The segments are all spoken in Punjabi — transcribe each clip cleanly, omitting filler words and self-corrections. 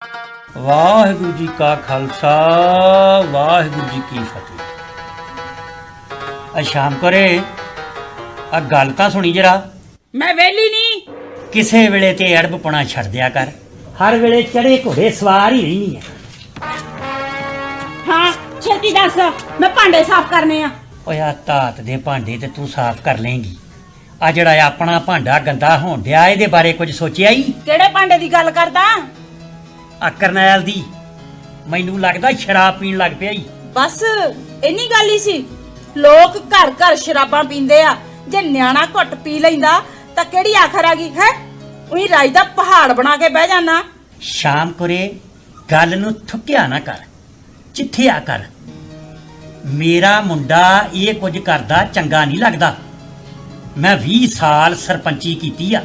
ਵਾਹਿਗੁਰੂ ਜੀ ਕਾ ਖਾਲਸਾ ਵਾਹਿਗੁਰੂ ਜੀ ਕੀ ਫਤਿਹ। ਸ਼ਾਮ ਕਰੇ ਆ ਗੱਲ ਤਾਂ ਸੁਣੀ ਜਰਾ। ਮੈਂ ਵੇਲੀ ਨਹੀਂ ਕਿਸੇ ਵੇਲੇ ਤੇ ਅੜਬਪਣਾ ਛੱਡ ਦਿਆ ਕਰ, ਹਰ ਵੇਲੇ ਚੜੇ ਘੋੜੇ ਸਵਾਰ ਹੀ ਰਹਿਣੀ ਹੈ। ਹਾਂ ਛੇਤੀ ਦੱਸ, ਮੈਂ ਭਾਂਡੇ ਸਾਫ਼ ਕਰਨੇ ਆ। ਓਏ ਆ ਧਾਤ ਦੇ ਭਾਂਡੇ ਤੇ ਤੂੰ ਸਾਫ਼ ਕਰ ਲੇਂਗੀ, ਆ ਜਿਹੜਾ ਆਪਣਾ ਭਾਂਡਾ ਗੰਦਾ ਹੋਣ ਡਿਆ ਇਹਦੇ ਬਾਰੇ ਕੁਝ ਸੋਚਿਆ ਹੀ? ਕਿਹੜੇ ਭਾਂਡੇ ਦੀ ਗੱਲ ਕਰਦਾ? ਆ ਕਰਨੈਲ ਦੀ, ਮੈਨੂੰ ਲੱਗਦਾ ਸ਼ਰਾਬ ਪੀਣ ਲੱਗ ਪਿਆ ਈ। ਬਸ ਇੰਨੀ ਗੱਲ ਹੀ ਸੀ। ਲੋਕ ਘਰ ਘਰ ਸ਼ਰਾਬਾਂ ਪੀਂਦੇ ਆ, ਜੇ ਨਿਆਣਾ ਘੁੱਟ ਪੀ ਲੈਂਦਾ ਤਾਂ ਕਿਹੜੀ ਆਖਰ ਆ ਗਈ ਹੈ? ਉਹੀ ਰਾਜ ਦਾ ਪਹਾੜ ਬਣਾ ਕੇ ਬਹਿ ਜਾਣਾ। ਸ਼ਾਮ ਕੁਰੇ ਗੱਲ ਨੂੰ ਥੁੱਕਿਆ ਨਾ ਕਰ, ਚਿੱਠਿਆ ਕਰ। ਮੇਰਾ ਮੁੰਡਾ ਇਹ ਕੁਝ ਕਰਦਾ ਚੰਗਾ ਨਹੀਂ ਲੱਗਦਾ। ਮੈਂ 20 ਸਾਲ ਸਰਪੰਚੀ ਕੀਤੀ ਆ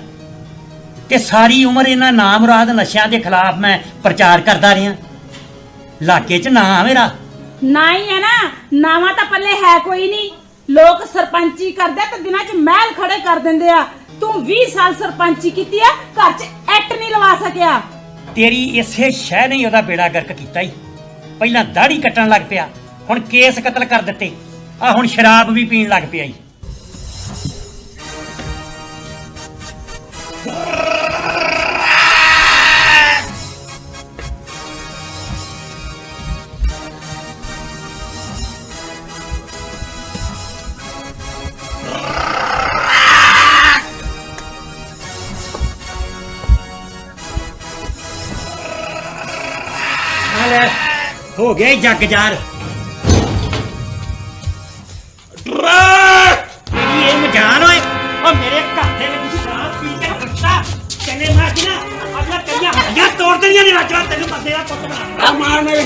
ਤੇ ਸਾਰੀ ਉਮਰ ਇਹਨਾਂ ਨਾਮੁਰਾਦ ਨਸ਼ਿਆਂ ਦੇ ਖਿਲਾਫ ਮੈਂ ਪ੍ਰਚਾਰ ਕਰਦਾ ਰਿਹਾ। ਇਲਾਕੇ 'ਚ ਨਾਂ ਮੇਰਾ ਨਾ ਹੀ ਹੈ ਨਾ, ਨਾਵਾਂ ਤਾਂ ਪੱਲੇ ਹੈ ਕੋਈ ਨਹੀਂ। ਲੋਕ ਸਰਪੰਚੀ ਕਰਦੇ ਤੇ ਦਿਨਾਂ 'ਚ ਮਹਿਲ ਖੜੇ ਕਰ ਦਿੰਦੇ ਆ। ਤੂੰ 20 ਸਾਲ ਸਰਪੰਚੀ ਕੀਤੀ ਆ, ਘਰ 'ਚ ਐਕਟ ਨਹੀਂ ਲਵਾ ਸਕਿਆ। ਤੇਰੀ ਇਸੇ ਸ਼ਹਿ ਨੇ ਉਹਦਾ ਬੇੜਾ ਗਰਕ ਕੀਤਾ ਹੀ। ਪਹਿਲਾਂ ਦਾੜੀ ਕੱਟਣ ਲੱਗ ਪਿਆ, ਹੁਣ ਕੇਸ ਕਤਲ ਕਰ ਦਿੱਤੇ, ਆ ਹੁਣ ਸ਼ਰਾਬ ਵੀ ਪੀਣ ਲੱਗ ਪਿਆ ਈ। ਹੋ ਗਿਆ ਜੱਗ ਜਾਰ। ਇਹ ਮਜਾਨ ਹੋਏ ਉਹ ਮੇਰੇ ਘਰ ਦੇ ਵਿੱਚ ਸ਼ਰਾਬ ਪੀ ਕੇ ਬੱਚਾ ਕਹਿੰਦੇ ਮੈਂ ਕਿ ਨਾ ਅਗਲਾ ਕਈਆਂ ਹੱਡੀਆਂ ਤੋੜ ਦੇਣੀਆਂ ਨੇ। ਰਾਜਾ ਤੈਨੂੰ ਬੰਦੇ ਦਾ ਪੁੱਤ ਬਣਾ ਮਾਰ ਮੇਰੇ,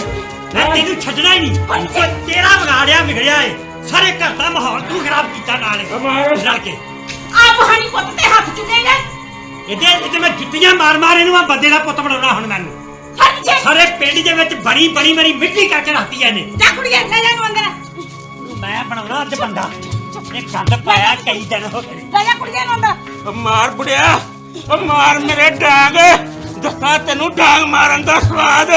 ਮੈਂ ਤੈਨੂੰ ਛੱਡਣਾ ਹੀ ਨਹੀਂ। ਉਹ ਤੇਰਾ ਵਿਗਾੜਿਆ ਵਿਗੜਿਆ ਏ, ਸਾਰੇ ਘਰ ਦਾ ਮਾਹੌਲ ਤੂੰ ਖਰਾਬ ਕੀਤਾ ਨਾਲ ਰਲ ਕੇ। ਆ ਬਹਾਨੀ ਪੁੱਤ ਤੇ ਹੱਥ ਚੁੱਕੇਗਾ। ਇਹਦੇ ਮੈਂ ਜੁੱਤੀਆਂ ਮਾਰ ਮਾਰ ਇਹਨੂੰ ਆ ਬੰਦੇ ਦਾ ਪੁੱਤ ਬਣਾਉਣਾ ਹੁਣ ਮੈਨੂੰ। ਸਾਰੇ ਪਿੰਡ ਦੇ ਵਿੱਚ ਬੜੀ ਬੜੀ ਮੇਰੀ ਮਿੱਟੀ ਕਰਕੇ ਰੱਖਤੀ ਐ ਨੇ। ਜਾ ਕੁੜੀਏ ਲੈ ਜਾ ਨੂੰ ਅੰਦਰ। ਮੈਂ ਬਣਾਉਣਾ ਅੱਜ ਬੰਦਾ, ਇਹ ਗੰਦ ਪਾਇਆ ਕਈ ਦਿਨ ਹੋ ਗਏ। ਲੈ ਜਾ ਕੁੜੀਏ ਨੂੰ ਅੰਦਰ। ਮਾਰ ਬੁੜਿਆ, ਉਹ ਮਾਰ ਮੇਰੇ ਡਾਂਗ, ਦੱਸਾਂ ਤੈਨੂੰ ਡਾਂਗ ਮਾਰਨ ਦਾ ਸਵਾਦ।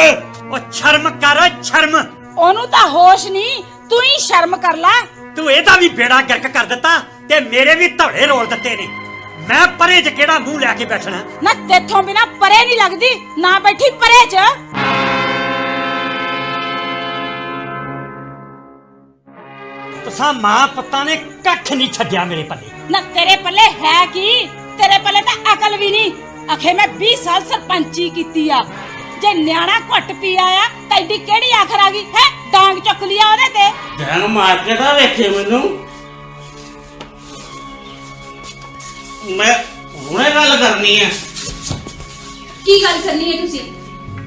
ਉਹ ਸ਼ਰਮ ਕਰ ਸ਼ਰਮ। ਉਹਨੂੰ ਤਾਂ ਹੋਸ਼ ਨਹੀਂ, ਤੂੰ ਹੀ ਸ਼ਰਮ ਕਰ ਲੈ। ਤੂੰ ਇਹਦਾ ਵੀ ਬੇੜਾ ਗਰਕ ਕਰ ਦਿੱਤਾ ਤੇ ਮੇਰੇ ਵੀ ਧੌੜੇ ਰੋਲ ਦਿੱਤੇ ਨੇ। ਮੈਂ ਪਰੇ 'ਚ ਕਿਹੜਾ ਮੂੰਹ ਲੈ ਕੇ ਬੈਠਣਾ? ਨਾ ਤੇਥੋਂ ਬਿਨਾ ਪਰੇ ਨਹੀਂ ਲੱਗਦੀ, ਨਾ ਬੈਠੀ ਪਰੇ 'ਚ। ਤੁਸਾਂ ਮਾਂ ਪੁੱਤਾਂ ਨੇ ਕੱਖ ਨਹੀਂ ਛੱਡਿਆ ਮੇਰੇ ਪੱਲੇ। ਨਾ ਤੇਰੇ ਪੱਲੇ ਹੈ ਕੀ? ਤੇਰੇ ਪੱਲੇ ਤਾਂ ਅਕਲ ਵੀ ਨਹੀਂ। ਅਖੇ ਮੈਂ 20 ਸਾਲ ਸਰਪੰਚੀ ਕੀਤੀ ਆ, ਜੇ ਨਿਆਣਾ ਘੁੱਟ ਪੀ ਆਇਆ ਤਾਂ ਐਡੀ ਕਿਹੜੀ ਆਖਰ ਆ ਗਈ ਹੈ? ਡਾਂਗ ਚੁੱਕ ਲਿਆ ਉਹਦੇ ਤੇ। ਡਾਂਗ ਮਾਰ ਕੇ ਤਾਂ ਵੇਖੇ ਮੈਨੂੰ। ਮੈਂ ਹੁਣੇ ਗੱਲ ਕਰਨੀ ਹੈ। ਕੀ ਗੱਲ ਕਰਨੀ ਹੈ ਤੁਸੀਂ?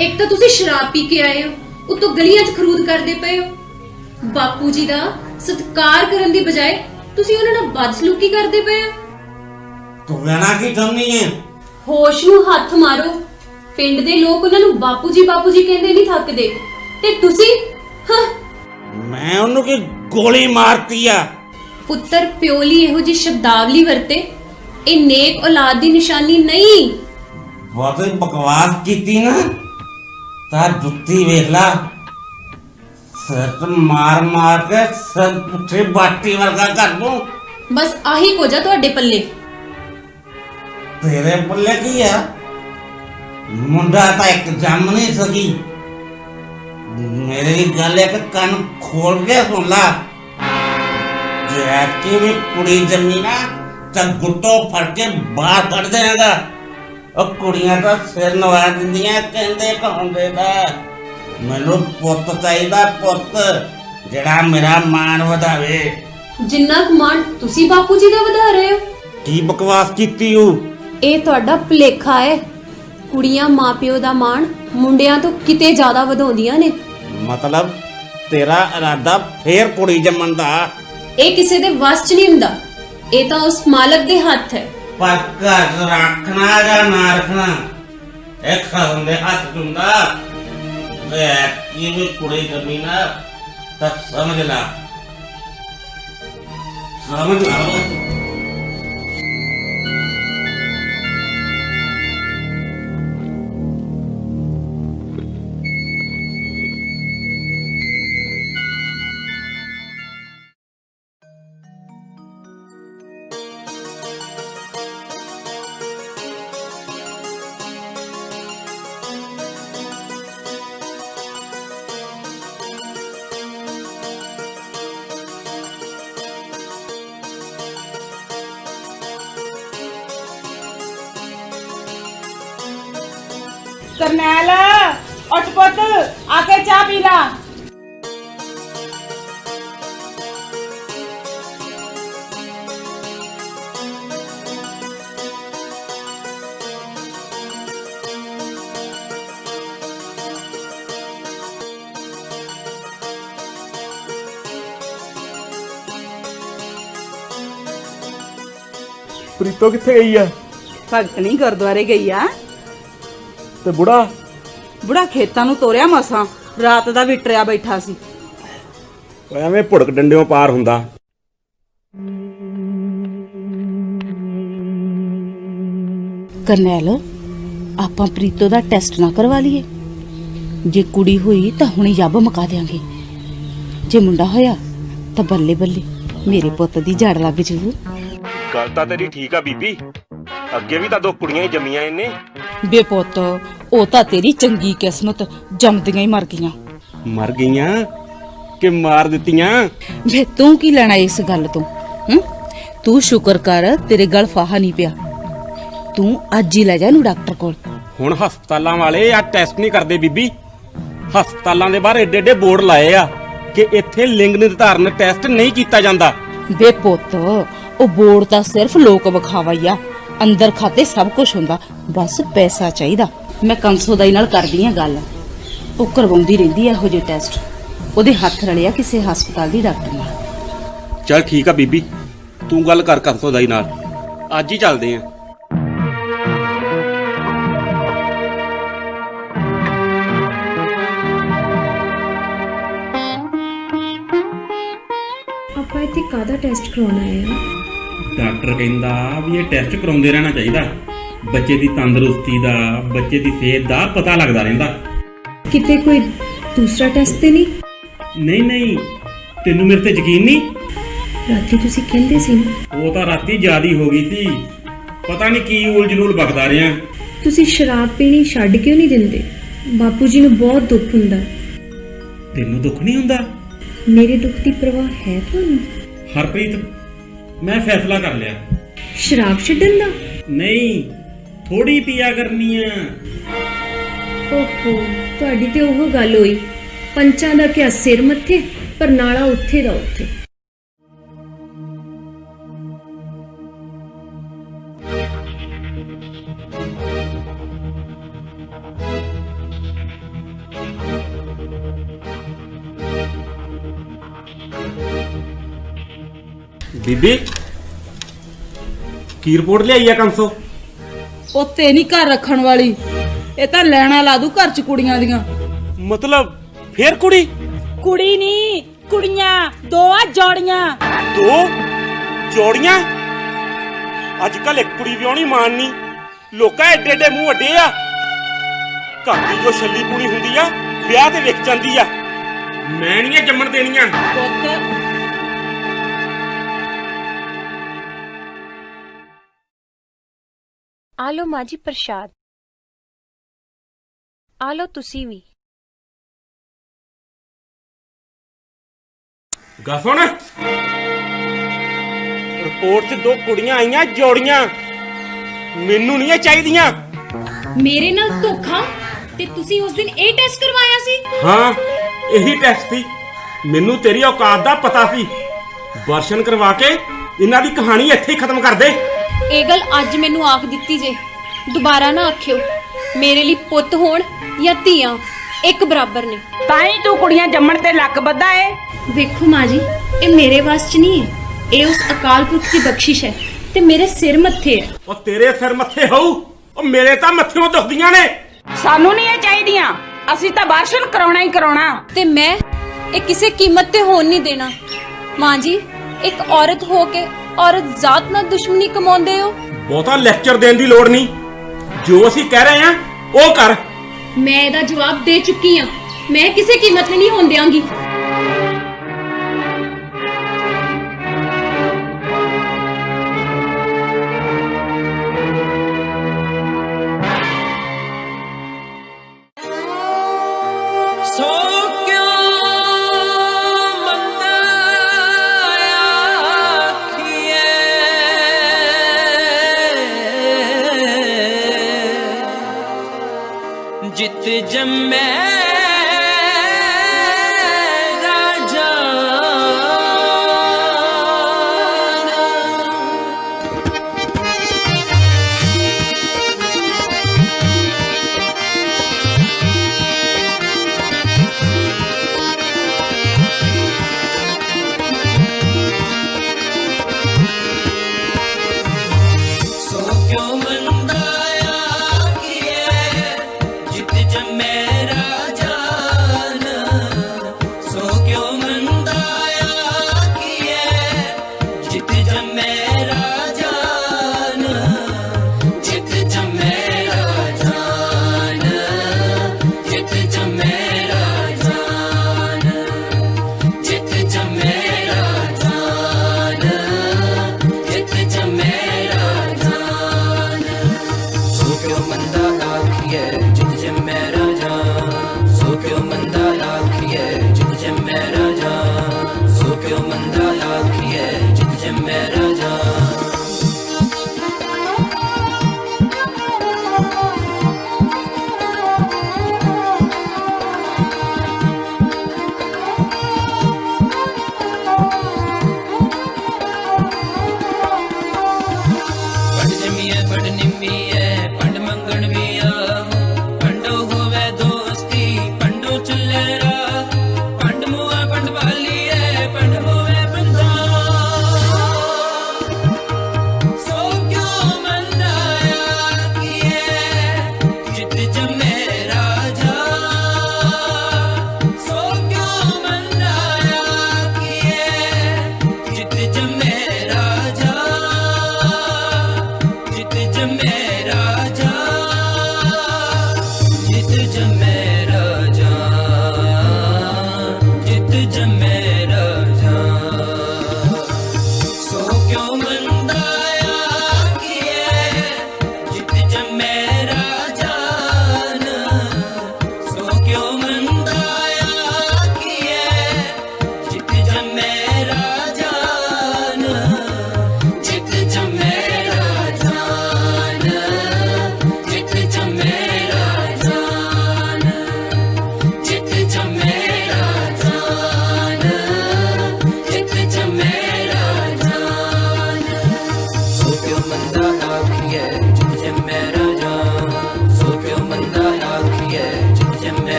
ਇੱਕ ਤਾਂ ਤੁਸੀਂ ਸ਼ਰਾਬ ਪੀ ਕੇ ਆਏ ਹੋ, ਉਤੋਂ ਗਲੀਆਂ 'ਚ ਖਰੂਦ ਕਰਦੇ ਪਏ ਹੋ। ਬਾਪੂ ਜੀ ਦਾ ਸਤਿਕਾਰ ਕਰਨ ਦੀ ਬਜਾਏ ਤੁਸੀਂ ਉਹਨਾਂ ਨਾਲ ਬਦਸਲੂਕੀ ਕਰਦੇ ਪਏ ਹੋ। ਤੂੰ ਕਹਿਣਾ ਕੀ ਚਾਹੁੰਦੀ ਹੈ? ਹੋਸ਼ ਨੂੰ ਹੱਥ ਮਾਰੋ। ਪਿੰਡ ਦੇ ਲੋਕ ਉਹਨਾਂ ਨੂੰ ਬਾਪੂ ਜੀ ਕਹਿੰਦੇ ਨਹੀਂ ਥੱਕਦੇ, ਤੇ ਤੁਸੀਂ ਮੈਂ ਉਹਨੂੰ ਕੀ ਗੋਲੀ ਮਾਰਤੀ ਆ? ਪੁੱਤਰ ਪਿਓ ਲਈ ਇਹੋ ਜਿਹੀ ਸ਼ਬਦਾਵਲੀ ਵਰਤੇ, ਇਹ ਨੇਕ ਔਲਾਦ ਦੀ ਨਿਸ਼ਾਨੀ ਨਹੀਂ। ਬਹੁਤ ਬਕਵਾਸ ਕੀਤੀ ਨਾ ਤਾਂ ਜੁੱਤੀ ਵੇਖ ਲਾ, ਸਿਰ ਮਾਰ ਮਾਰ ਕੇ ਸਿਰ ਪੁੱਠੇ ਬਾਟੀ ਵਰਗਾ ਕਰ ਦੂੰ। ਬਸ ਆਹੀ ਕੁਝ ਆ ਤੁਹਾਡੇ ਪੱਲੇ। ਤੇਰੇ ਪੱਲੇ ਕੀ ਆ? ਮੁੰਡਾ ਤਾਂ ਇੱਕ ਜੰਮ ਨਹੀਂ ਸਕੀ। ਮੇਰੀ ਗੱਲ ਇੱਕ ਕੰਨ ਖੋਲ ਕੇ ਸੁਣ ਲਾ, ਜੇ ਵੀ ਕੁੜੀ ਜੰਮੀ ਨਾ ਤਾਂ ਗੁੱਟੋ ਫੜ ਕੇ ਬਾਹਰ ਕੱਢ ਦੇਗਾ। ਉਹ ਕੁੜੀਆਂ ਤਾਂ ਸਿਰ ਨਵਾ ਦਿੰਦੀਆਂ, ਕਹਿੰਦੇ ਕਹਾਉਂਦੇ ਦਾ। ਮੈਨੂੰ ਪੁੱਤ ਚਾਹੀਦਾ, ਪੁੱਤ ਜਿਹੜਾ ਮੇਰਾ ਮਾਣ ਵਧਾਵੇ। ਜਿੰਨਾ ਕੁ ਮਾਣ ਤੁਸੀਂ ਬਾਪੂ ਜੀ ਦਾ ਵਧਾ ਰਹੇ ਹੋ। ਕੀ ਬਕਵਾਸ ਕੀਤੀ ਉਹ? ਇਹ ਤੁਹਾਡਾ ਭੁਲੇਖਾ ਹੈ। ਕੁੜੀਆਂ ਮਾਪਿਓ ਦਾ ਮਾਣ ਮੁੰਡਿਆਂ ਤੋਂ ਕਿਤੇ ਜ਼ਿਆਦਾ ਵਧਾਉਂਦੀਆਂ ਨੇ। ਮਤਲਬ ਤੇਰਾ ਇਰਾਦਾ ਫੇਰ ਕੁੜੀ ਜੰਮਣ ਦਾ? ਇਹ ਕਿਸੇ ਦੇ ਵੱਸ 'ਚ ਨਹੀਂ ਹੁੰਦਾ, ਇਹ ਤਾਂ ਉਸ ਮਾਲਕ ਦੇ ਹੱਥ ਹੈ। ਪਰ ਘਰ ਰੱਖਣਾ ਜਾਂ ਨਾ ਰੱਖਣਾ ਇਹ ਖਸਮ ਦੇ ਹੱਥ 'ਚ ਹੁੰਦਾ। ਕੀ ਵੀ ਕੁੜੀ ਜੰਮੀ ਨਾ ਤਾਂ ਸਮਝ ਲਾ, ਸਮਝ ਲਾ। करनैल उठ पुत आके चाह पी ला। ਪ੍ਰੀਤੋ ਕਿੱਥੇ ਗਈ ਆ? ਭਗਤਣੀ ਗੁਰਦੁਆਰੇ ਗਈ ਆ। ਤੇ ਬੁੜਾ? ਬੁੜਾ ਖੇਤਾਂ ਨੂੰ ਤੋਰਿਆ ਮਸਾਂ, ਰਾਤ ਦਾ ਵਿਟਰਿਆ ਬੈਠਾ ਸੀ। ਐਵੇਂ ਭੁੜਕ ਡੰਡਿਓਂ ਪਾਰ ਹੁੰਦਾ। ਕਰਨੈਲ ਆਪਾਂ ਪ੍ਰੀਤੋ ਦਾ ਟੈਸਟ ਨਾ ਕਰਵਾ ਲਈਏ? ਜੇ ਕੁੜੀ ਹੋਈ ਤਾਂ ਹੁਣੇ ਜੱਬ ਮੁਕਾ ਦਿਆਂਗੇ, ਜੇ ਮੁੰਡਾ ਹੋਇਆ ਤਾਂ ਬੱਲੇ ਬੱਲੇ ਮੇਰੇ ਪੁੱਤ ਦੀ ਜੜ ਲੱਗ ਜੂ। ਗੱਲ ਤਾਂ ਤੇਰੀ ਠੀਕ ਆ ਬੀਬੀ, ਅੱਗੇ ਵੀ ਤਾਂ 2 ਕੁੜੀਆਂ ਹੀ ਜੰਮੀਆਂ ਇਹਨੇ। ਬੇ ਪੁੱਤ ਉਹ ਤਾਂ ਤੇਰੀ ਚੰਗੀ ਕਿਸਮਤ, ਜੰਮਦੀਆਂ ਹੀ ਮਰ ਗਈਆਂ। ਮਰ ਗਈਆਂ ਕਿ ਮਾਰ ਦਿੱਤੀਆਂ? ਵੇ ਤੂੰ ਕੀ ਲੈਣਾ ਇਸ ਗੱਲ ਤੋਂ? ਤੂੰ ਸ਼ੁਕਰ ਕਰ ਤੇਰੇ ਗਲ ਫਾਹਾ ਨਹੀਂ ਪਿਆ। ਤੂੰ ਅੱਜ ਹੀ ਲੈ ਜਾ ਇਹਨੂੰ ਡਾਕਟਰ ਕੋਲ। ਹੁਣ ਹਸਪਤਾਲਾਂ ਵਾਲੇ ਆ ਟੈਸਟ ਨਹੀਂ ਕਰਦੇ ਬੀਬੀ। ਹਸਪਤਾਲਾਂ ਦੇ ਬਾਹਰ ਏਡੇ ਏਡੇ ਬੋਰਡ ਲਾਏ ਆ ਕਿ ਇੱਥੇ ਲਿੰਗ ਨਿਰਧਾਰਨ ਟੈਸਟ ਨਹੀਂ ਕੀਤਾ ਜਾਂਦਾ। ਵੇ ਪੁੱਤ ਉਹ ਬੋਰਡ ਤਾਂ ਸਿਰਫ ਲੋਕ ਵਿਖਾਵਾ ਹੀ ਆ, ਅੰਦਰ ਖਾਤੇ ਸਭ ਕੁਝ ਹੁੰਦਾ, ਬਸ ਪੈਸਾ ਚਾਹੀਦਾ। ਮੈਂ ਕੰਸੋ ਦਾਈ ਨਾਲ ਕਰਦੀ ਆ ਗੱਲ, ਉਹ ਕਰਵਾਉਂਦੀ ਰਹਿੰਦੀ ਆ ਇਹੋ ਜਿਹੇ ਟੈਸਟ। ਉਹਦੇ ਹੱਥ ਰਲਿਆ ਕਿਸੇ ਹਸਪਤਾਲ ਦੀ ਡਾਕਟਰ ਨਾਲ। ਚੱਲ ਠੀਕ ਆ ਬੀਬੀ, ਤੂੰ ਗੱਲ ਕਰ ਕੰਸੋ ਦਾਈ ਨਾਲ, ਅੱਜ ਹੀ ਚੱਲਦੇ ਆ। ਆਪਾਂ ਇੱਥੇ ਕਾਹਦਾ ਟੈਸਟ ਕਰਾਉਣਾ ਹੈ? ਡਾਕਟਰ ਕਹਿੰਦਾ ਵੀ ਇਹ ਟੈਸਟ ਕਰਾਉਂਦੇ ਰਹਿਣਾ ਚਾਹੀਦਾ, ਬੱਚੇ ਦੀ ਤੰਦਰੁਸਤੀ ਦਾ, ਬੱਚੇ ਦੀ ਸਿਹਤ ਦਾ ਪਤਾ ਲੱਗਦਾ ਰਹਿੰਦਾ। ਕਿਤੇ ਕੋਈ ਦੂਸਰਾ ਟੈਸਟ ਤੇ ਨਹੀਂ? ਨਹੀਂ, ਤੈਨੂੰ ਮੇਰੇ ਤੇ ਯਕੀਨ ਨਹੀਂ? ਰਾਤੀ ਤੁਸੀਂ ਕਹਿੰਦੇ ਸੀ ਨਾ। ਉਹ ਤਾਂ ਰਾਤੀ ਜ਼ਿਆਦੀ ਹੋ ਗਈ ਸੀ, ਪਤਾ ਨਹੀਂ ਕੀ ਉਲਝ-ਉਲਝ ਬਕਦਾ ਰਿਹਾ। ਤੁਸੀਂ ਸ਼ਰਾਬ ਪੀਣੀ ਛੱਡ ਕਿਉਂ ਨਹੀਂ ਦਿੰਦੇ? ਬਾਪੂ ਜੀ ਨੂੰ ਬਹੁਤ ਦੁੱਖ ਹੁੰਦਾ। ਤੈਨੂੰ ਦੁੱਖ ਨਹੀਂ ਹੁੰਦਾ? ਮੇਰੇ ਦੁੱਖ ਦੀ ਪਰਵਾਹ ਹੈ ਤੁਹਾਨੂੰ? ਹਰਪ੍ਰੀਤ, ਮੈਂ ਫੈਸਲਾ ਕਰ ਲਿਆ। ਸ਼ਰਾਬ ਛੱਡਣ ਦਾ? ਨਹੀਂ, ਥੋੜੀ ਪੀਆ ਕਰਨੀ ਆ। ਓਹੋ, ਤੁਹਾਡੀ ਤੇ ਉਹ ਗੱਲ ਹੋਈ, ਪੰਚਾਂ ਦਾ ਕਿਆ ਸਿਰ ਮੱਥੇ, ਪਰ ਨਾਲਾ ਉੱਥੇ ਦਾ ਉੱਥੇ। ਬੀਬੀ, ਕੀ ਰਿਪੋਰਟ ਲਿਆਈ ਆ ਕੰਸੋ? ਉੱਤੇ ਨਹੀਂ ਘਰ ਰੱਖਣ ਵਾਲੀ, ਇਹ ਤਾਂ ਲੈਣਾ ਲਾ ਦੂ ਘਰ ਚ ਕੁੜੀਆਂ ਦੀਆਂ। ਮਤਲਬ ਫੇਰ ਕੁੜੀ? ਕੁੜੀ ਨਹੀਂ, ਕੁੜੀਆਂ 2 ਆ, ਜੋੜੀਆਂ। 2 ਜੋੜੀਆਂ? ਅੱਜ ਕੱਲ ਇੱਕ ਕੁੜੀ ਵਿਆਹਣੀ ਮਾਨਨੀ, ਲੋਕਾਂ ਏਡੇ ਏਡੇ ਮੂੰਹ ਵੱਡੇ ਆ। ਘਰ ਦੀ ਜੋ ਛੱਲੀ ਪੂਣੀ ਹੁੰਦੀ ਆ ਵਿਆਹ ਤੇ ਵਿਕ ਜਾਂਦੀ ਆ। ਮੈਂ ਨਹੀਂ ਇਹ ਜੰਮਣ ਦੇਣੀਆਂ। ਪੁੱਤ ਆ ਲੋ ਮਾਂ ਜੀ ਪ੍ਰਸ਼ਾਦ, ਆ ਲੋ ਤੁਸੀਂ ਵੀ। ਗਾ ਸੁਣ, ਰਿਪੋਰਟ 'ਚ 2 ਕੁੜੀਆਂ ਆਈਆਂ ਜੋੜੀਆਂ, ਮੈਨੂੰ ਨਹੀਂ ਇਹ ਚਾਹੀਦੀਆਂ। ਮੇਰੇ ਨਾਲ ਧੋਖਾ? ਤੇ ਤੁਸੀਂ ਉਸ ਦਿਨ ਇਹ ਟੈਸਟ ਕਰਵਾਇਆ ਸੀ? ਹਾਂ, ਇਹੀ ਟੈਸਟ ਸੀ। ਮੈਨੂੰ ਤੇਰੀ ਔਕਾਤ ਦਾ ਪਤਾ ਸੀ। ਵਰਸ਼ਨ ਕਰਵਾ ਕੇ ਇਹਨਾਂ ਦੀ ਕਹਾਣੀ ਇੱਥੇ ਹੀ ਖਤਮ ਕਰ ਦੇ। ਇਹ ਗੱਲ ਅੱਜ ਮੈਨੂੰ ਆਖ ਦਿੱਤੀ ਜੇ, ਦੁਬਾਰਾ ਨਾ ਆਖਿਓ। ਮੇਰੇ ਲਈ ਪੁੱਤ ਹੋਣ ਜਾਂ ਧੀਆਂ ਇੱਕ ਬਰਾਬਰ ਨੇ। ਤਾਂ ਹੀ ਤੂੰ ਕੁੜੀਆਂ ਜੰਮਣ ਤੇ ਲੱਕ ਬੱਧਾ ਏ। ਵੇਖੋ ਮਾਂ ਜੀ, ਇਹ ਮੇਰੇ ਵਾਸ ਚ ਨਹੀਂ ਹੈ, ਇਹ ਉਸ ਅਕਾਲ ਪੁਰਖ ਦੀ ਬਖਸ਼ਿਸ਼ ਹੈ ਤੇ ਮੇਰੇ ਸਿਰ ਮੱਥੇ ਹੈ। ਉਹ ਤੇਰੇ ਸਿਰ ਮੱਥੇ ਹੋਊ, ਉਹ ਮੇਰੇ ਤਾਂ ਮੱਥਿਓਂ ਦੁਖਦੀਆਂ ਨੇ। ਸਾਨੂੰ ਨਹੀਂ ਇਹ ਚਾਹੀਦੀਆਂ, ਅਸੀਂ ਤਾਂ ਬਾਰਸ਼ਨ ਕਰਾਉਣਾ ਹੀ ਕਰਾਉਣਾ। ਤੇ ਮੈਂ ਇਹ ਕਿਸੇ ਕੀਮਤ ਤੇ ਹੋਣ ਨਹੀਂ ਦੇਣਾ। ਮਾਂ ਜੀ, ਇੱਕ ਔਰਤ ਹੋ ਕੇ ਔਰਤ ਜ਼ਾਤ ਨਾਲ ਦੁਸ਼ਮਣੀ ਕਮਾਉਂਦੇ ਹੋ। ਬਹੁਤਾ ਲੈਕਚਰ ਦੇਣ ਦੀ ਲੋੜ ਨਹੀਂ, ਜੋ ਅਸੀਂ ਕਹਿ ਰਹੇ ਹਾਂ ਉਹ ਕਰ। ਮੈਂ ਇਹਦਾ ਜਵਾਬ ਦੇ ਚੁੱਕੀ ਹਾਂ, ਮੈਂ ਕਿਸੇ ਕੀਮਤ ਤੇ ਨਹੀਂ ਹੋਣ ਦਿਆਂਗੀ। जित जम्मै राजा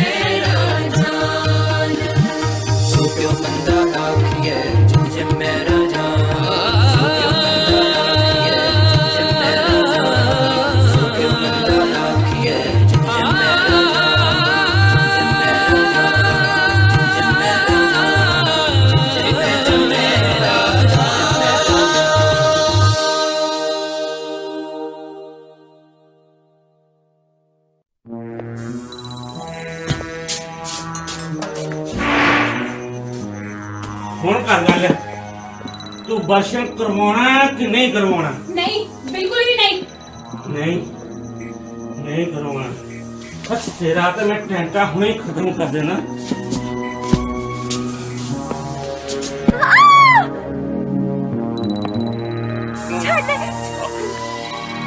मेरा जान सो क्यों बंदा आखिए जित जे मेरा जान सो क्यों बंदा आखिए जित जे मेरा जान सो क्यों बंदा आखिए जित जे मेरा ਹੁਣ ਕਰ ਗੱਲ ਤੂੰ ਦਰਸ਼ਨ ਕਰਵਾਉਣਾ ਕਿ ਨਹੀਂ ਕਰਵਾਉਣਾ ਨਹੀਂ ਬਿਲਕੁਲ ਵੀ ਨਹੀਂ ਨਹੀਂ ਨਹੀਂ ਕਰਵਾਉਣਾ ਬਸ ਤੇਰਾ ਤਾਂ ਮੈਂ ਟੈਂਕਾ ਹੁਣੇ ਹੀ ਖਤਮ ਕਰ ਦੇਣਾ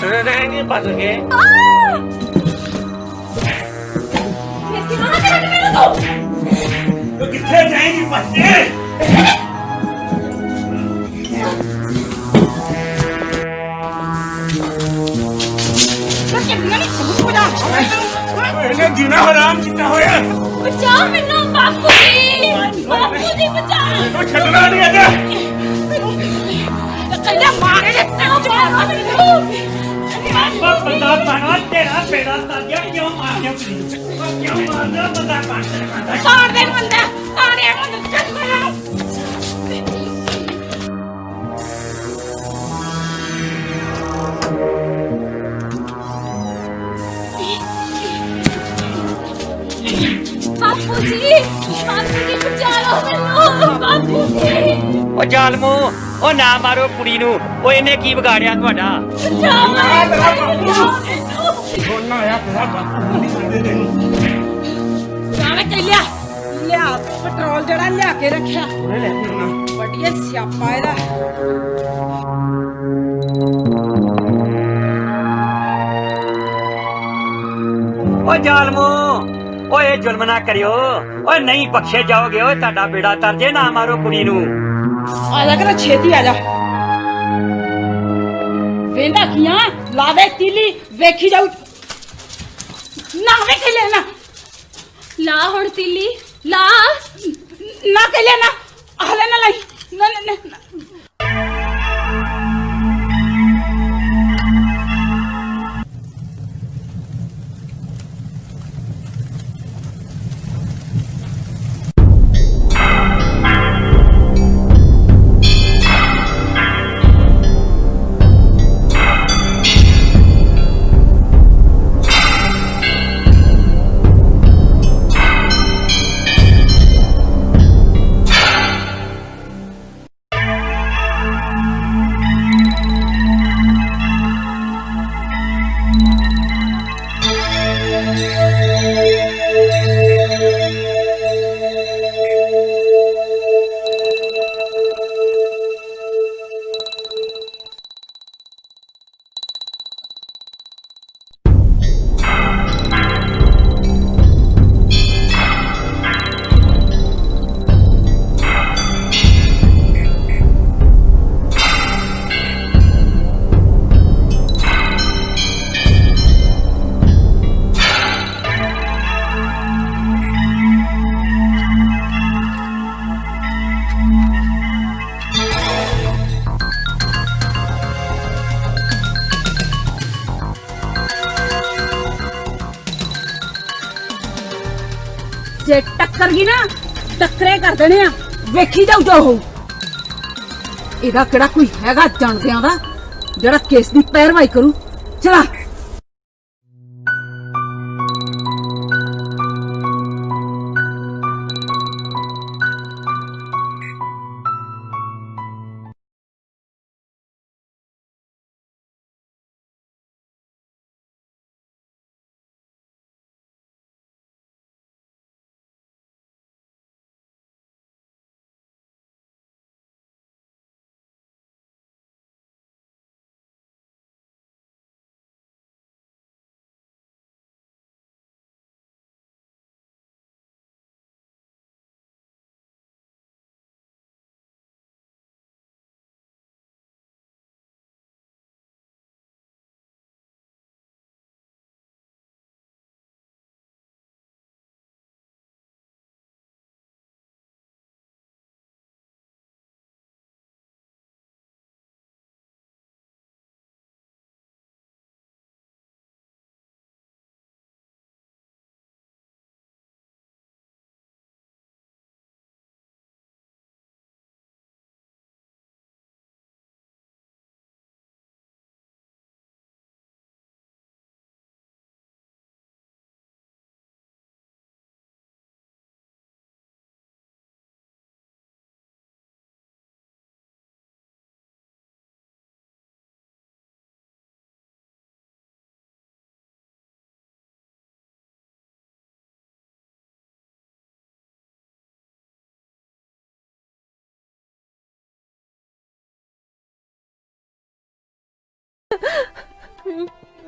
ਰਹਿਣਗੇ ਬਚ ਗਏ ਮੇਰੇ ਮਾਂ ਤੇ ਮੈਨੂੰ ਦੋ ਤੂੰ ਕਿੱਥੇ ਜਾਏਂਗੀ ਬੱਚੇ ਇਹਨੇ ਜੀਣਾ ਹਰਾਮ ਕੀਤਾ ਹੋਇਆ ਬਚਾ ਮੈਨੂੰ ਬਾਪੂ ਜੀ ਬਚਾ ਤੂੰ ਛੱਡਣਾ ਨਹੀਂ ਅਜੇ ਕਹਿੰਦਾ ਮਾਰੇ ਦੇ ਤੈਨੂੰ ਜਵਾਬ ਮੈਨੂੰ ਬੰਦਾ ਬਣਾ ਤੇਰਾ ਬੇੜਾ ਤਾਂ ਕਿਉਂ ਮਾਰਿਆ ਕਿਉਂ ਮਾਰਦਾ ਬੰਦਾ ਬਣ ਸਾੜ ਦੇ ਬੰਦਾ ਸਾੜੇ ਬੰਦਾ ਚੱਲ ਬਾਪੂ ਜੀ ਬਚਾ ਲਓ ਮੈਨੂੰ ਬਾਪੂ ਜੀ ਉਹ ਜ਼ਾਲਮੋ ਉਹ ਨਾ ਮਾਰੋ ਕੁੜੀ ਨੂੰ ਉਹ ਇਹਨੇ ਕੀ ਵਿਗਾੜਿਆ ਤੁਹਾਡਾ ਸੋਨਾ ਆਇਆ ਤੇਰਾ ਬਾਪੂ ਨਹੀਂ ਕਰਦੇ ਤੈਨੂੰ ਜਾਣੇ ਕਹਿ ਲਿਆ ਲਿਆ ਪੈਟਰੋਲ ਜਿਹੜਾ ਲਿਆ ਕੇ ਰੱਖਿਆ ਉਹਨੇ ਲੈ ਕੇ ਆਉਣਾ ਵੱਡੀਏ ਸਿਆਪਾ ਇਹਦਾ ਓ ਜ਼ਾਲਮੋ ਓਏ ਜ਼ੁਲਮ ਨਾ ਕਰਿਓ ਓਏ ਨਹੀਂ ਬਖਸ਼ੇ ਜਾਓਗੇ ਓਏ ਤੁਹਾਡਾ ਬੇੜਾ ਤਰਜੇ ਨਾ ਮਾਰੋ ਕੁੜੀ ਨੂੰ ਆ ਜਾ ਕਰ ਛੇਤੀ ਆ ਜਾ ਵੇਂਦਾ ਕੀਆਂ ਲਾ ਦੇ ਤੀਲੀ ਵੇਖੀ ਜਾਊ ਨਾ ਵੇਖ ਲੈਣਾ ਲਾ ਹੁਣ ਤਿੱਲੀ ਲਾ ਨਾ ਕਹਿ ਲੈਣਾ ਹਲੇ ਨਾ ਲਈ ਨਾ ਨਾ ਨਾ ਜੇ ਟੱਕਰ ਗਈ ਨਾ ਟੱਕਰੇ ਕਰ ਦੇਣੇ ਆ ਵੇਖੀ ਜਾਊ ਜੋ ਹੋਊ ਇਹਦਾ ਕਿਹੜਾ ਕੋਈ ਹੈਗਾ ਜਾਣਦਿਆਂ ਦਾ ਜਿਹੜਾ ਕੇਸ ਦੀ ਪੈਰਵਾਈ ਕਰੂ ਚਲਾ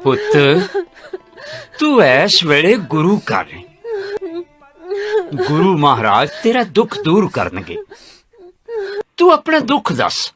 ਪੁੱਤ ਤੂੰ ਇਸ ਵੇਲੇ ਗੁਰੂ ਘਰ ਹੈ। ਗੁਰੂ ਮਹਾਰਾਜ ਤੇਰਾ ਦੁੱਖ ਦੂਰ ਕਰਨਗੇ। ਤੂੰ ਆਪਣਾ ਦੁੱਖ ਦੱਸ।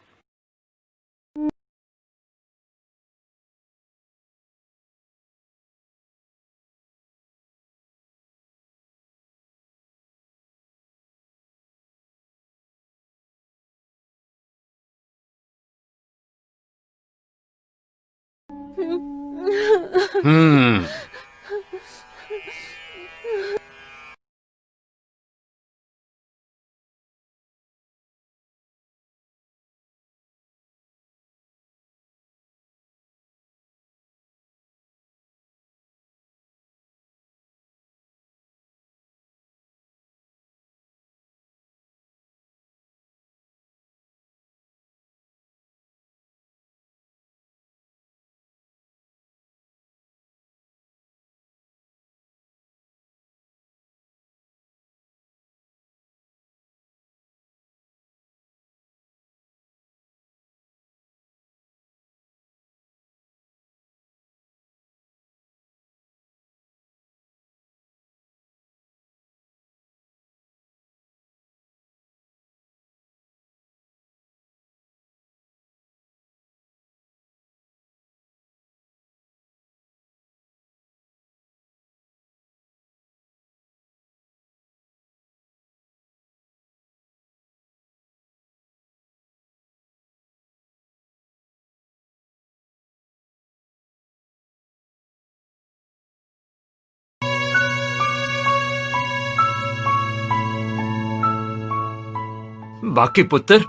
ਬਾਕੀ ਪੁੱਤਰ,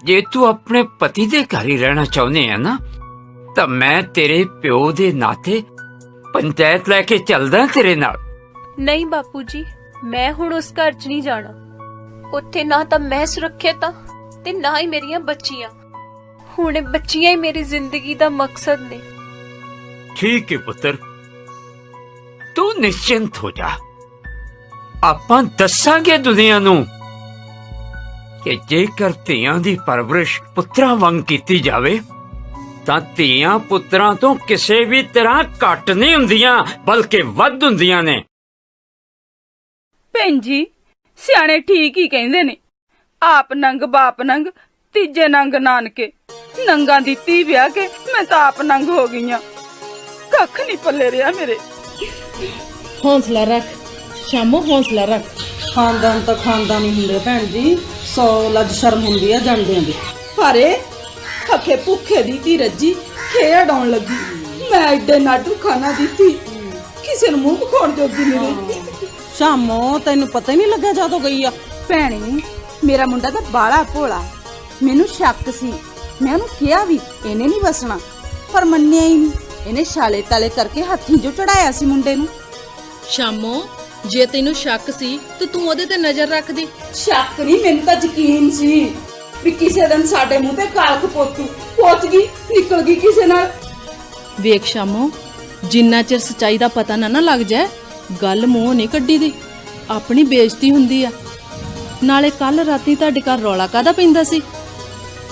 ਜੇ ਤੂੰ ਆਪਣੇ ਪਤੀ ਦੇ ਘਰ ਹੀ ਰਹਿਣਾ ਚਾਹੁੰਦੇ ਆ ਨਾ, ਤਾਂ ਮੈਂ ਤੇਰੇ ਪਿਓ ਦੇ ਨਾਤੇ ਪੰਚਾਇਤ ਲੈ ਕੇ ਚੱਲਦਾ ਤੇਰੇ ਨਾਲ। ਨਹੀਂ ਬਾਪੂ ਜੀ, ਮੈਂ ਹੁਣ ਉਸ ਘਰ 'ਚ ਨਹੀਂ ਜਾਣਾ। ਉੱਥੇ ਨਾ ਤਾਂ ਮੈਂ ਸੁਰੱਖਿਅਤ ਹਾਂ ਤੇ ਨਾ ਹੀ ਮੇਰੀਆਂ ਬੱਚੀਆਂ। ਹੁਣ ਇਹ ਬੱਚੀਆਂ ਹੀ ਮੇਰੀ ਜ਼ਿੰਦਗੀ ਦਾ ਮਕਸਦ ਨੇ। ਠੀਕ ਹੈ ਪੁੱਤਰ, ਤੂੰ ਨਿਸ਼ਚਿੰਤ ਹੋ ਜਾ। ਆਪਾਂ ਦੱਸਾਂਗੇ ਦੁਨੀਆ ਨੂੰ ਕਿ ਜੇਕਰ ਧੀਆਂ ਦੀ ਪਰਵਰਿਸ਼ ਪੁੱਤਰਾਂ ਵਾਂਗ ਕੀਤੀ ਜਾਵੇ ਤਾਂ ਧੀਆਂ ਪੁੱਤਰਾਂ ਤੋਂ ਕਿਸੇ ਵੀ ਤਰ੍ਹਾਂ ਘੱਟ ਨਹੀਂ ਹੁੰਦੀਆਂ, ਬਲਕਿ ਵੱਧ ਹੁੰਦੀਆਂ ਨੇ। ਭੈਣ ਜੀ, ਸਿਆਣੇ ਠੀਕ ਹੀ ਕਹਿੰਦੇ ਨੇ, ਆਪ ਨੰਗ ਬਾਪ ਨੰਗ, ਤੀਜੇ ਨੰਗ ਨਾਨਕੇ। ਨੰਗਾ ਦੀ ਧੀ ਵਿਆਹ ਕੇ ਮੈਂ ਤਾਂ ਆਪ ਨੰਗ ਹੋ ਗਈਆਂ, ਕੱਖ ਨਹੀਂ ਪੱਲੇ ਰਿਹਾ ਮੇਰੇ। ਹੌਸਲਾ ਰੱਖ ਸ਼ਾਮੋ, ਹੌਸਲਾ ਰੱਖ। ਖਾਨਦਾਨ ਤਾਂ ਖਾਨਦਾਨ ਹੀ ਹੁੰਦੇ ਭੈਣ ਜੀ, 100 ਲੱਜ ਸ਼ਰਮ ਹੁੰਦੀ ਆ ਜਾਂਦਿਆਂ ਦੀ। ਭਾਰੇ ਹੱਕੇ ਭੁੱਖੇ ਦੀ ਧੀ ਰੱਜੀ ਖੇਡ ਆਉਣ ਲੱਗੀ। ਮੈਂ ਐਡੇ ਨਾਟੂ ਖਾਣਾ ਦਿੱਤੀ, ਕਿਸੇ ਨੂੰ ਮੂੰਹ ਖੋਣ ਜੋਗੀ ਨਹੀਂ ਰਹੀ। ਸ਼ਾਮੋ, ਤੈਨੂੰ ਪਤਾ ਹੀ ਨਹੀਂ ਲੱਗਾ ਜਦੋਂ ਗਈ ਆ। ਭੈਣੇ, ਮੇਰਾ ਮੁੰਡਾ ਤਾਂ ਬਾਲਾ ਭੋਲਾ, ਮੈਨੂੰ ਸ਼ੱਕ ਸੀ। ਮੈਂ ਉਹਨੂੰ ਕਿਹਾ ਵੀ ਇਹਨੇ ਨਹੀਂ ਵਸਣਾ, ਪਰ ਮੰਨਿਆ ਹੀ ਨਹੀਂ। ਇਹਨੇ ਛਾਲੇ ਤਾਲੇ ਕਰਕੇ ਹੱਥੀਂ ਜੋ ਚੜਾਇਆ ਸੀ ਮੁੰਡੇ ਨੂੰ। ਸ਼ਾਮੋ, ਜੇ ਤੈਨੂੰ ਸ਼ੱਕ ਸੀ ਤਾਂ ਤੂੰ ਉਹਦੇ ਤੇ ਨਜ਼ਰ ਰੱਖਦੀ। ਸ਼ੱਕ ਨਹੀਂ, ਮੈਨੂੰ ਤਾਂ ਯਕੀਨ ਸੀ ਵੀ ਕਿਸੇ ਦਿਨ ਸਾਡੇ ਮੂੰਹ ਤੇ ਕਾਲਖ ਪਹੁੰਚ ਗਈ, ਨਿਕਲ ਗਈ ਕਿਸੇ ਨਾਲ। ਵੇਖ ਸ਼ਾਮੋ, ਜਿੰਨਾ ਚਿਰ ਸੱਚਾਈ ਦਾ ਪਤਾ ਨਾ ਲੱਗ ਜਾਏ, ਗੱਲ ਮੂੰਹੋਂ ਨਹੀਂ ਕੱਢੀ ਦੀ। ਆਪਣੀ ਬੇਇੱਜ਼ਤੀ ਹੁੰਦੀ ਆ। ਨਾਲੇ ਕੱਲ ਰਾਤੀ ਤੁਹਾਡੇ ਘਰ ਰੌਲਾ ਕਾਹਦਾ ਪੈਂਦਾ ਸੀ?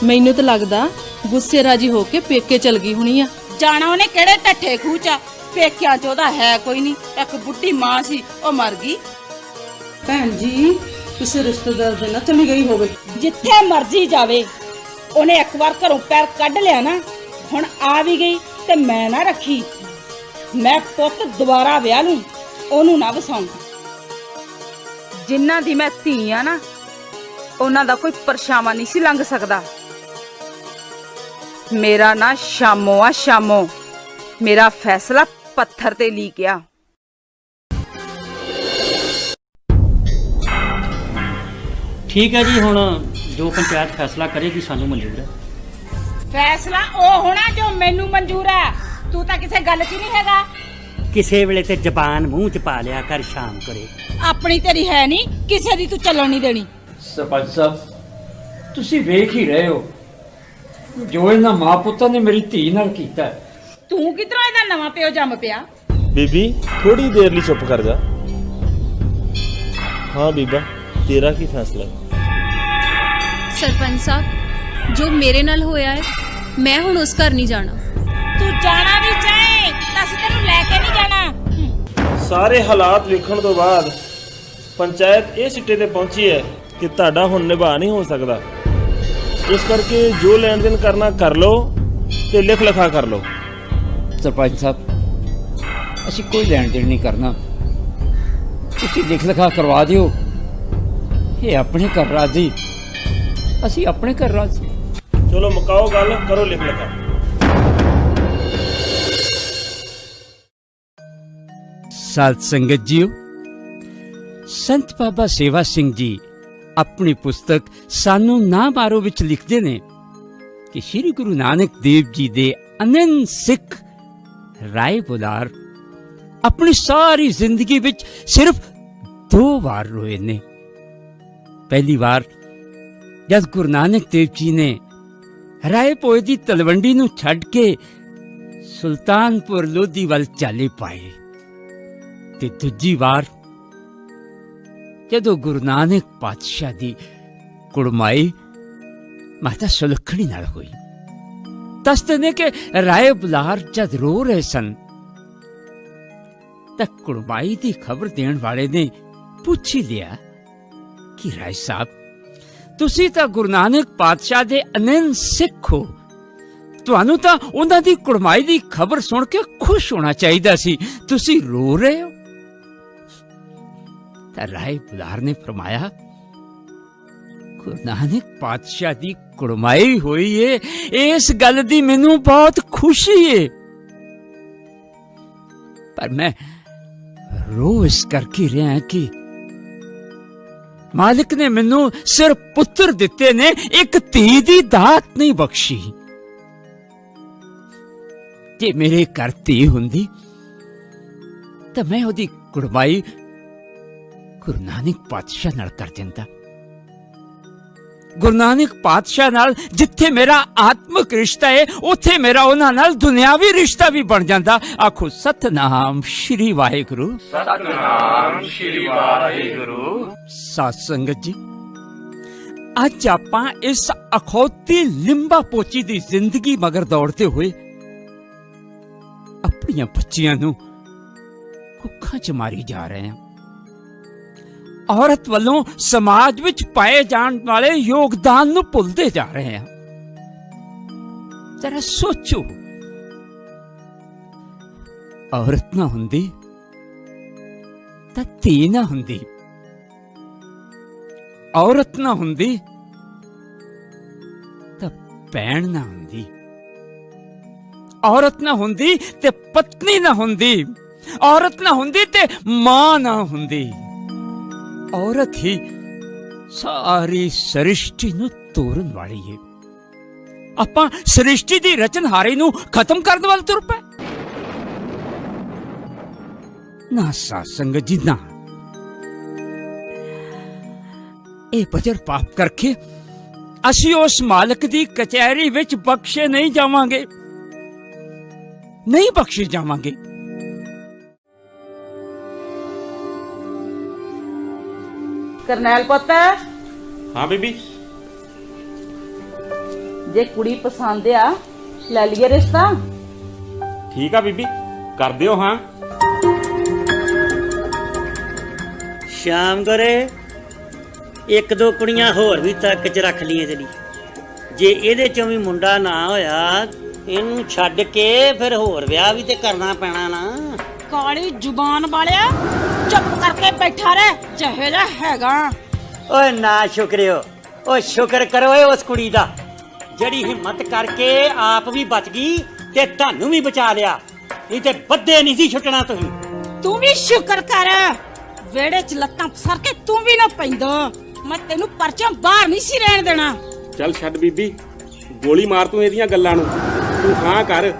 ਮੈਨੂੰ ਤਾਂ ਲੱਗਦਾ ਗੁੱਸੇ ਰਾਜੀ ਹੋ ਕੇ ਪੇਕੇ ਚਲ ਗਈ ਹੋਣੀ ਆ। ਜਾਣਾ ਉਹਨੇ ਕਿਹੜੇ ਟੱਠੇ ਖੂਹ ਚ, ਪੇਕਿਆਂ ਚ ਉਹਦਾ ਹੈ ਕੋਈ ਨਹੀਂ। ਇੱਕ ਬੁੱਢੀ ਮਾਂ ਸੀ, ਉਹ ਮਰ ਗਈ। ਭੈਣ ਜੀ, ਕਿਸੇ ਰਿਸ਼ਤੇਦਾਰ ਦੇ ਨਾਲ ਚਲੀ ਗਈ ਹੋਵੇ। ਜਿੱਥੇ ਮਰਜ਼ੀ ਜਾਵੇ, ਉਹਨੇ ਇੱਕ ਵਾਰ ਘਰੋਂ ਪੈਰ ਕੱਢ ਲਿਆ ਨਾ, ਹੁਣ ਆ ਵੀ ਗਈ ਤੇ ਮੈਂ ਨਾ ਰੱਖੀ। ਮੈਂ ਪੁੱਤ ਦੁਬਾਰਾ ਵਿਆਹ ਲੂੰ, ਉਹਨੂੰ ਨਾ ਵਸਾਉਂ। ਜਿਨ੍ਹਾਂ ਦੀ ਮੈਂ ਧੀ ਆ ਨਾ, ਉਹਨਾਂ ਦਾ ਕੋਈ ਪਰਛਾਵਾਂ ਨਹੀਂ ਸੀ ਲੰਘ ਸਕਦਾ। ਮੇਰਾ ਨਾਂ ਸ਼ਾਮੋ ਆ, ਸ਼ਾਮੋ। ਮੇਰਾ ਫੈਸਲਾ ਪੱਥਰ ਤੇ ਲਿਖਿਆ। ਠੀਕ ਹੈ ਜੀ, ਹੁਣ ਜੋ ਪੰਚਾਇਤ ਫੈਸਲਾ ਕਰੇਗੀ ਸਾਨੂੰ ਮਨਜ਼ੂਰ ਹੈ। ਫੈਸਲਾ ਉਹ ਹੋਣਾ ਜੋ ਮੈਨੂੰ ਮਨਜ਼ੂਰ ਹੈ। ਤੂੰ ਤਾਂ ਕਿਸੇ ਗੱਲ 'ਚ ਨਹੀਂ ਹੈਗਾ। ਕਿਸੇ ਵੇਲੇ ਤੇ ਜ਼ਬਾਨ ਮੂੰਹ 'ਚ ਪਾ ਲਿਆ ਕਰ ਸ਼ਾਮ ਕਰੇ। ਆਪਣੀ ਤੇਰੀ ਹੈ ਨਹੀਂ, ਕਿਸੇ ਦੀ ਤੂੰ ਚੱਲਣ ਨਹੀਂ ਦੇਣੀ। ਸਰਪੰਚ ਸਾਹਿਬ, ਤੁਸੀਂ ਵੇਖ ਹੀ ਰਹੇ ਹੋ ਜੋ ਇਹਨਾਂ ਮਾਂ ਪੁੱਤਾਂ ਨੇ ਮੇਰੀ ਧੀ ਨਾਲ ਕੀਤਾ। ਤੂੰ ਕਿਧਰੋਂ ਇਹਦਾ ਨਵਾਂ ਪਿਓ ਜੰਮ ਪਿਆ? ਬੀਬੀ ਥੋੜੀ ਦੇਰ ਲਈ ਚੁੱਪ ਕਰ ਜਾ। ਹਾਂ ਬੀਬਾ, ਤੇਰਾ ਕੀ ਫੈਸਲਾ ਹੈ? ਸਰਪੰਚ ਸਾਹਿਬ, ਜੋ ਮੇਰੇ ਨਾਲ ਹੋਇਆ ਹੈ, ਮੈਂ ਹੁਣ ਉਸ ਘਰ ਨਹੀਂ ਜਾਣਾ। ਤੂੰ ਜਾਣਾ ਵੀ ਚਾਹੇ ਸਾਰੇ ਹਾਲਾਤ ਵੇਖਣ ਤੋਂ ਬਾਅਦ ਪੰਚਾਇਤ ਇਹ ਸਿੱਟੇ ਤੇ ਪਹੁੰਚੀ ਹੈ ਕਿ ਤੁਹਾਡਾ ਹੁਣ ਨਿਭਾ ਨਹੀਂ ਹੋ ਸਕਦਾ। ਇਸ ਕਰਕੇ ਜੋ ਲੈਣ ਦੇਣ ਕਰਨਾ ਕਰ ਲਓ ਤੇ ਲਿਖ ਲਿਖਾ ਕਰ ਲਓ। ਸਰਪੰਚ ਸਾਹਿਬ, ਅਸੀਂ ਕੋਈ ਲੈਣ ਦੇਣ ਨਹੀਂ ਕਰਨਾ, ਤੁਸੀਂ ਲਿਖ ਲਿਖਾ ਕਰਵਾ ਦਿਓ। ਇਹ ਆਪਣੇ ਘਰ ਰਾਜੀ, ਅਸੀਂ ਆਪਣੇ ਘਰ ਰਾਜੀ। ਚਲੋ ਮੁਕਾਓ ਗੱਲ, ਕਰੋ ਲਿਖ ਲਿਖਾ। ਸਾਧ ਸੰਗਤ ਜੀਓ, ਸੰਤ ਬਾਬਾ ਸੇਵਾ ਸਿੰਘ ਜੀ ਆਪਣੀ ਪੁਸਤਕ ਸਾਨੂੰ ਨਾ ਮਾਰੋ ਵਿੱਚ ਲਿਖਦੇ ਨੇ ਕਿ ਸ੍ਰੀ ਗੁਰੂ ਨਾਨਕ ਦੇਵ ਜੀ ਦੇ ਅਨੰਤ ਸਿੱਖ ਰਾਏ ਬੁਲਾਰ ਆਪਣੀ ਸਾਰੀ ਜ਼ਿੰਦਗੀ ਵਿੱਚ ਸਿਰਫ 2 ਵਾਰ ਰੋਏ ਨੇ। ਪਹਿਲੀ ਵਾਰ ਜਦ ਗੁਰੂ ਨਾਨਕ ਦੇਵ ਜੀ ਨੇ ਰਾਏ ਭੋਏ ਦੀ ਤਲਵੰਡੀ ਨੂੰ ਛੱਡ ਕੇ ਸੁਲਤਾਨਪੁਰ ਲੋਧੀ ਵੱਲ ਚਾਲੇ ਪਾਏ, ਤੇ ਦੂਜੀ ਵਾਰ ਜਦੋਂ ਗੁਰੂ ਨਾਨਕ ਪਾਤਸ਼ਾਹ ਦੀ ਕੁੜਮਾਈ ਮਾਤਾ ਸੁਲੱਖਣੀ ਨਾਲ ਹੋਈ। ਦੱਸਦੇ ਨੇ ਕਿ ਰਾਏ ਬੁਲਾਰ ਜਦ ਰੋ ਰਹੇ ਸਨ ਤਾਂ ਕੁੜਮਾਈ ਦੀ ਖਬਰ ਦੇਣ ਵਾਲੇ ਨੇ ਪੁੱਛ ਹੀ ਲਿਆ ਕਿ ਰਾਏ ਸਾਹਿਬ, ਤੁਸੀਂ ਤਾਂ ਗੁਰੂ ਨਾਨਕ ਪਾਤਸ਼ਾਹ ਦੇ ਅਨੰਤ ਸਿੱਖ ਹੋ, ਤੁਹਾਨੂੰ ਤਾਂ ਉਹਨਾਂ ਦੀ ਕੁੜਮਾਈ ਦੀ ਖਬਰ ਸੁਣ ਕੇ ਖੁਸ਼ ਹੋਣਾ ਚਾਹੀਦਾ ਸੀ, ਤੁਸੀਂ ਰੋ ਰਹੇ ਹੋ। ਤਾਂ ਰਾਏ ਬੁਲਾਰ ਨੇ ਫਰਮਾਇਆ, ਗੁਰੂ ਨਾਨਕ ਪਾਤਸ਼ਾਹ ਦੀ ਕੁੜਮਾਈ ਹੋਈ ਏ, ਇਸ ਗੱਲ ਦੀ ਮੈਨੂੰ ਬਹੁਤ ਖੁਸ਼ੀ ਏ, ਪਰ ਮੈਂ ਰੋ ਇਸ ਕਰਕੇ ਰਿਹਾ ਕਿ ਮਾਲਿਕ ਨੇ ਮੈਨੂੰ ਸਿਰਫ ਪੁੱਤਰ ਦਿੱਤੇ ਨੇ, ਇੱਕ ਧੀ ਦੀ ਦਾਤ ਨਹੀਂ ਬਖਸ਼ੀ। ਜੇ ਮੇਰੇ ਘਰ ਧੀ ਹੁੰਦੀ ਤਾਂ ਮੈਂ ਉਹਦੀ ਕੁੜਮਾਈ ਗੁਰੂ ਨਾਨਕ ਪਾਤਸ਼ਾਹ ਨਾਲ ਕਰ ਦਿੰਦਾ। ਗੁਰੂ ਨਾਨਕ ਪਾਤਸ਼ਾਹ ਨਾਲ ਜਿੱਥੇ ਮੇਰਾ ਆਤਮਿਕ ਰਿਸ਼ਤਾ ਹੈ, ਉੱਥੇ ਮੇਰਾ ਉਹਨਾਂ ਨਾਲ ਦੁਨਿਆਵੀ ਰਿਸ਼ਤਾ ਵੀ ਬਣ ਜਾਂਦਾ। ਆਖੋ ਸਤਨਾਮ ਸ਼੍ਰੀ ਵਾਹਿਗੁਰੂ। ਸਤਨਾਮ ਸ਼੍ਰੀ ਵਾਹਿਗੁਰੂ। ਸਾਧ ਸੰਗਤ ਜੀ, ਅੱਜ ਆਪਾਂ ਇਸ ਅਖੌਤੀ ਲਿੰਬਾ ਪੋਚੀ ਦੀ ਜ਼ਿੰਦਗੀ ਮਗਰ ਦੌੜਦੇ ਹੋਏ ਆਪਣੀਆਂ ਬੱਚੀਆਂ ਨੂੰ ਕੁੱਖਾਂ 'ਚ ਮਾਰੀ ਜਾ ਰਹੇ ਹਾਂ। ਔਰਤ ਵੱਲੋਂ ਸਮਾਜ ਵਿੱਚ ਪਾਏ ਜਾਣ ਵਾਲੇ ਯੋਗਦਾਨ ਨੂੰ ਭੁੱਲਦੇ ਜਾ ਰਹੇ ਹਾਂ। ਜ਼ਰਾ ਸੋਚੋ, ਔਰਤ ਨਾ ਹੁੰਦੀ ਤਾਂ ਧੀ ਨਾ ਹੁੰਦੀ, ਔਰਤ ਨਾ ਹੁੰਦੀ ਤਾਂ ਭੈਣ ਨਾ ਹੁੰਦੀ, ਔਰਤ ਨਾ ਹੁੰਦੀ ਤੇ ਪਤਨੀ ਨਾ ਹੁੰਦੀ, ਔਰਤ ਨਾ ਹੁੰਦੀ ਤੇ ਮਾਂ ਨਾ ਹੁੰਦੀ। ਔਰਤ ਹੀ ਸਾਰੀ ਸ੍ਰਿਸ਼ਟੀ ਨੂੰ ਤੋਰਨ ਵਾਲੀ ਹੈ। ਆਪਾਂ ਸ੍ਰਿਸ਼ਟੀ ਦੀ ਰਚਨਹਾਰੀ ਨੂੰ ਖਤਮ ਕਰਨ ਵੱਲ ਤੁਰ ਪਏ। ਨਾ ਸਾਧ ਸੰਗਤ ਜੀ, ਨਾ। ਇਹ ਬਜਰ ਪਾਪ ਕਰਕੇ ਅਸੀਂ ਉਸ ਮਾਲਕ ਦੀ ਕਚਹਿਰੀ ਵਿੱਚ ਬਖਸ਼ੇ ਨਹੀਂ ਜਾਵਾਂਗੇ, ਨਹੀਂ ਬਖਸ਼ੇ ਜਾਵਾਂਗੇ। ਕਰਨੈਲ ਪੁੱਤ, ਹਾਂ ਬੀਬੀ। ਜੇ ਕੁੜੀ ਪਸੰਦ ਆ ਲੈ ਲਈਏ ਰਿਸ਼ਤਾ। ਠੀਕ ਆ ਬੀਬੀ, ਕਰ ਦਿਓ। ਹਾਂ ਸ਼ਾਮ ਗਰੇ 1-2 ਕੁੜੀਆਂ ਹੋਰ ਵੀ ਤੱਕ 'ਚ ਰੱਖ ਲਈਏ ਤੇਰੀ। ਜੇ ਇਹਦੇ ਚੋਂ ਵੀ ਮੁੰਡਾ ਨਾ ਹੋਇਆ, ਇਹਨੂੰ ਛੱਡ ਕੇ ਫਿਰ ਹੋਰ ਵਿਆਹ ਵੀ ਤੇ ਕਰਨਾ ਪੈਣਾ ਨਾ। ਕਾਲੀ ਜ਼ੁਬਾਨ ਵਾਲਿਆ, ਚੁੱਪ ਕਰਕੇ ਬੈਠਾ ਰਹਿ, ਜਿਹੇ ਜਿਹਾ ਹੈਗਾ। ਓਏ ਨਾ ਸ਼ੁਕਰਿਓ, ਓ ਸ਼ੁਕਰ ਕਰੋ ਏ ਉਸ ਕੁੜੀ ਦਾ ਜਿਹੜੀ ਹਿੰਮਤ ਕਰਕੇ ਆਪ ਵੀ ਬਚ ਗਈ ਤੇ ਤੁਹਾਨੂੰ ਵੀ ਬਚਾ ਲਿਆ, ਨਹੀਂ ਤੇ ਬੱਦੇ ਨਹੀਂ ਸੀ ਛੁੱਟਣਾ ਤੁਸੀਂ। ਤੂੰ ਵੀ ਸ਼ੁਕਰ ਕਰ, ਵਿਹੜੇ 'ਚ ਲੱਤਾਂ ਫਸਰ ਕੇ ਤੂੰ ਵੀ ਨਾ ਪੈਂਦਾ, ਮੈਂ ਤੈਨੂੰ ਪਰਚੋਂ ਬਾਹਰ ਨਹੀਂ ਸੀ ਰਹਿਣ ਦੇਣਾ। ਚੱਲ ਛੱਡ ਬੀਬੀ, ਗੋਲੀ ਮਾਰ ਤੂੰ ਇਹਦੀਆਂ ਗੱਲਾਂ ਨੂੰ। ਤੂੰ ਹਾਂ ਕਰ,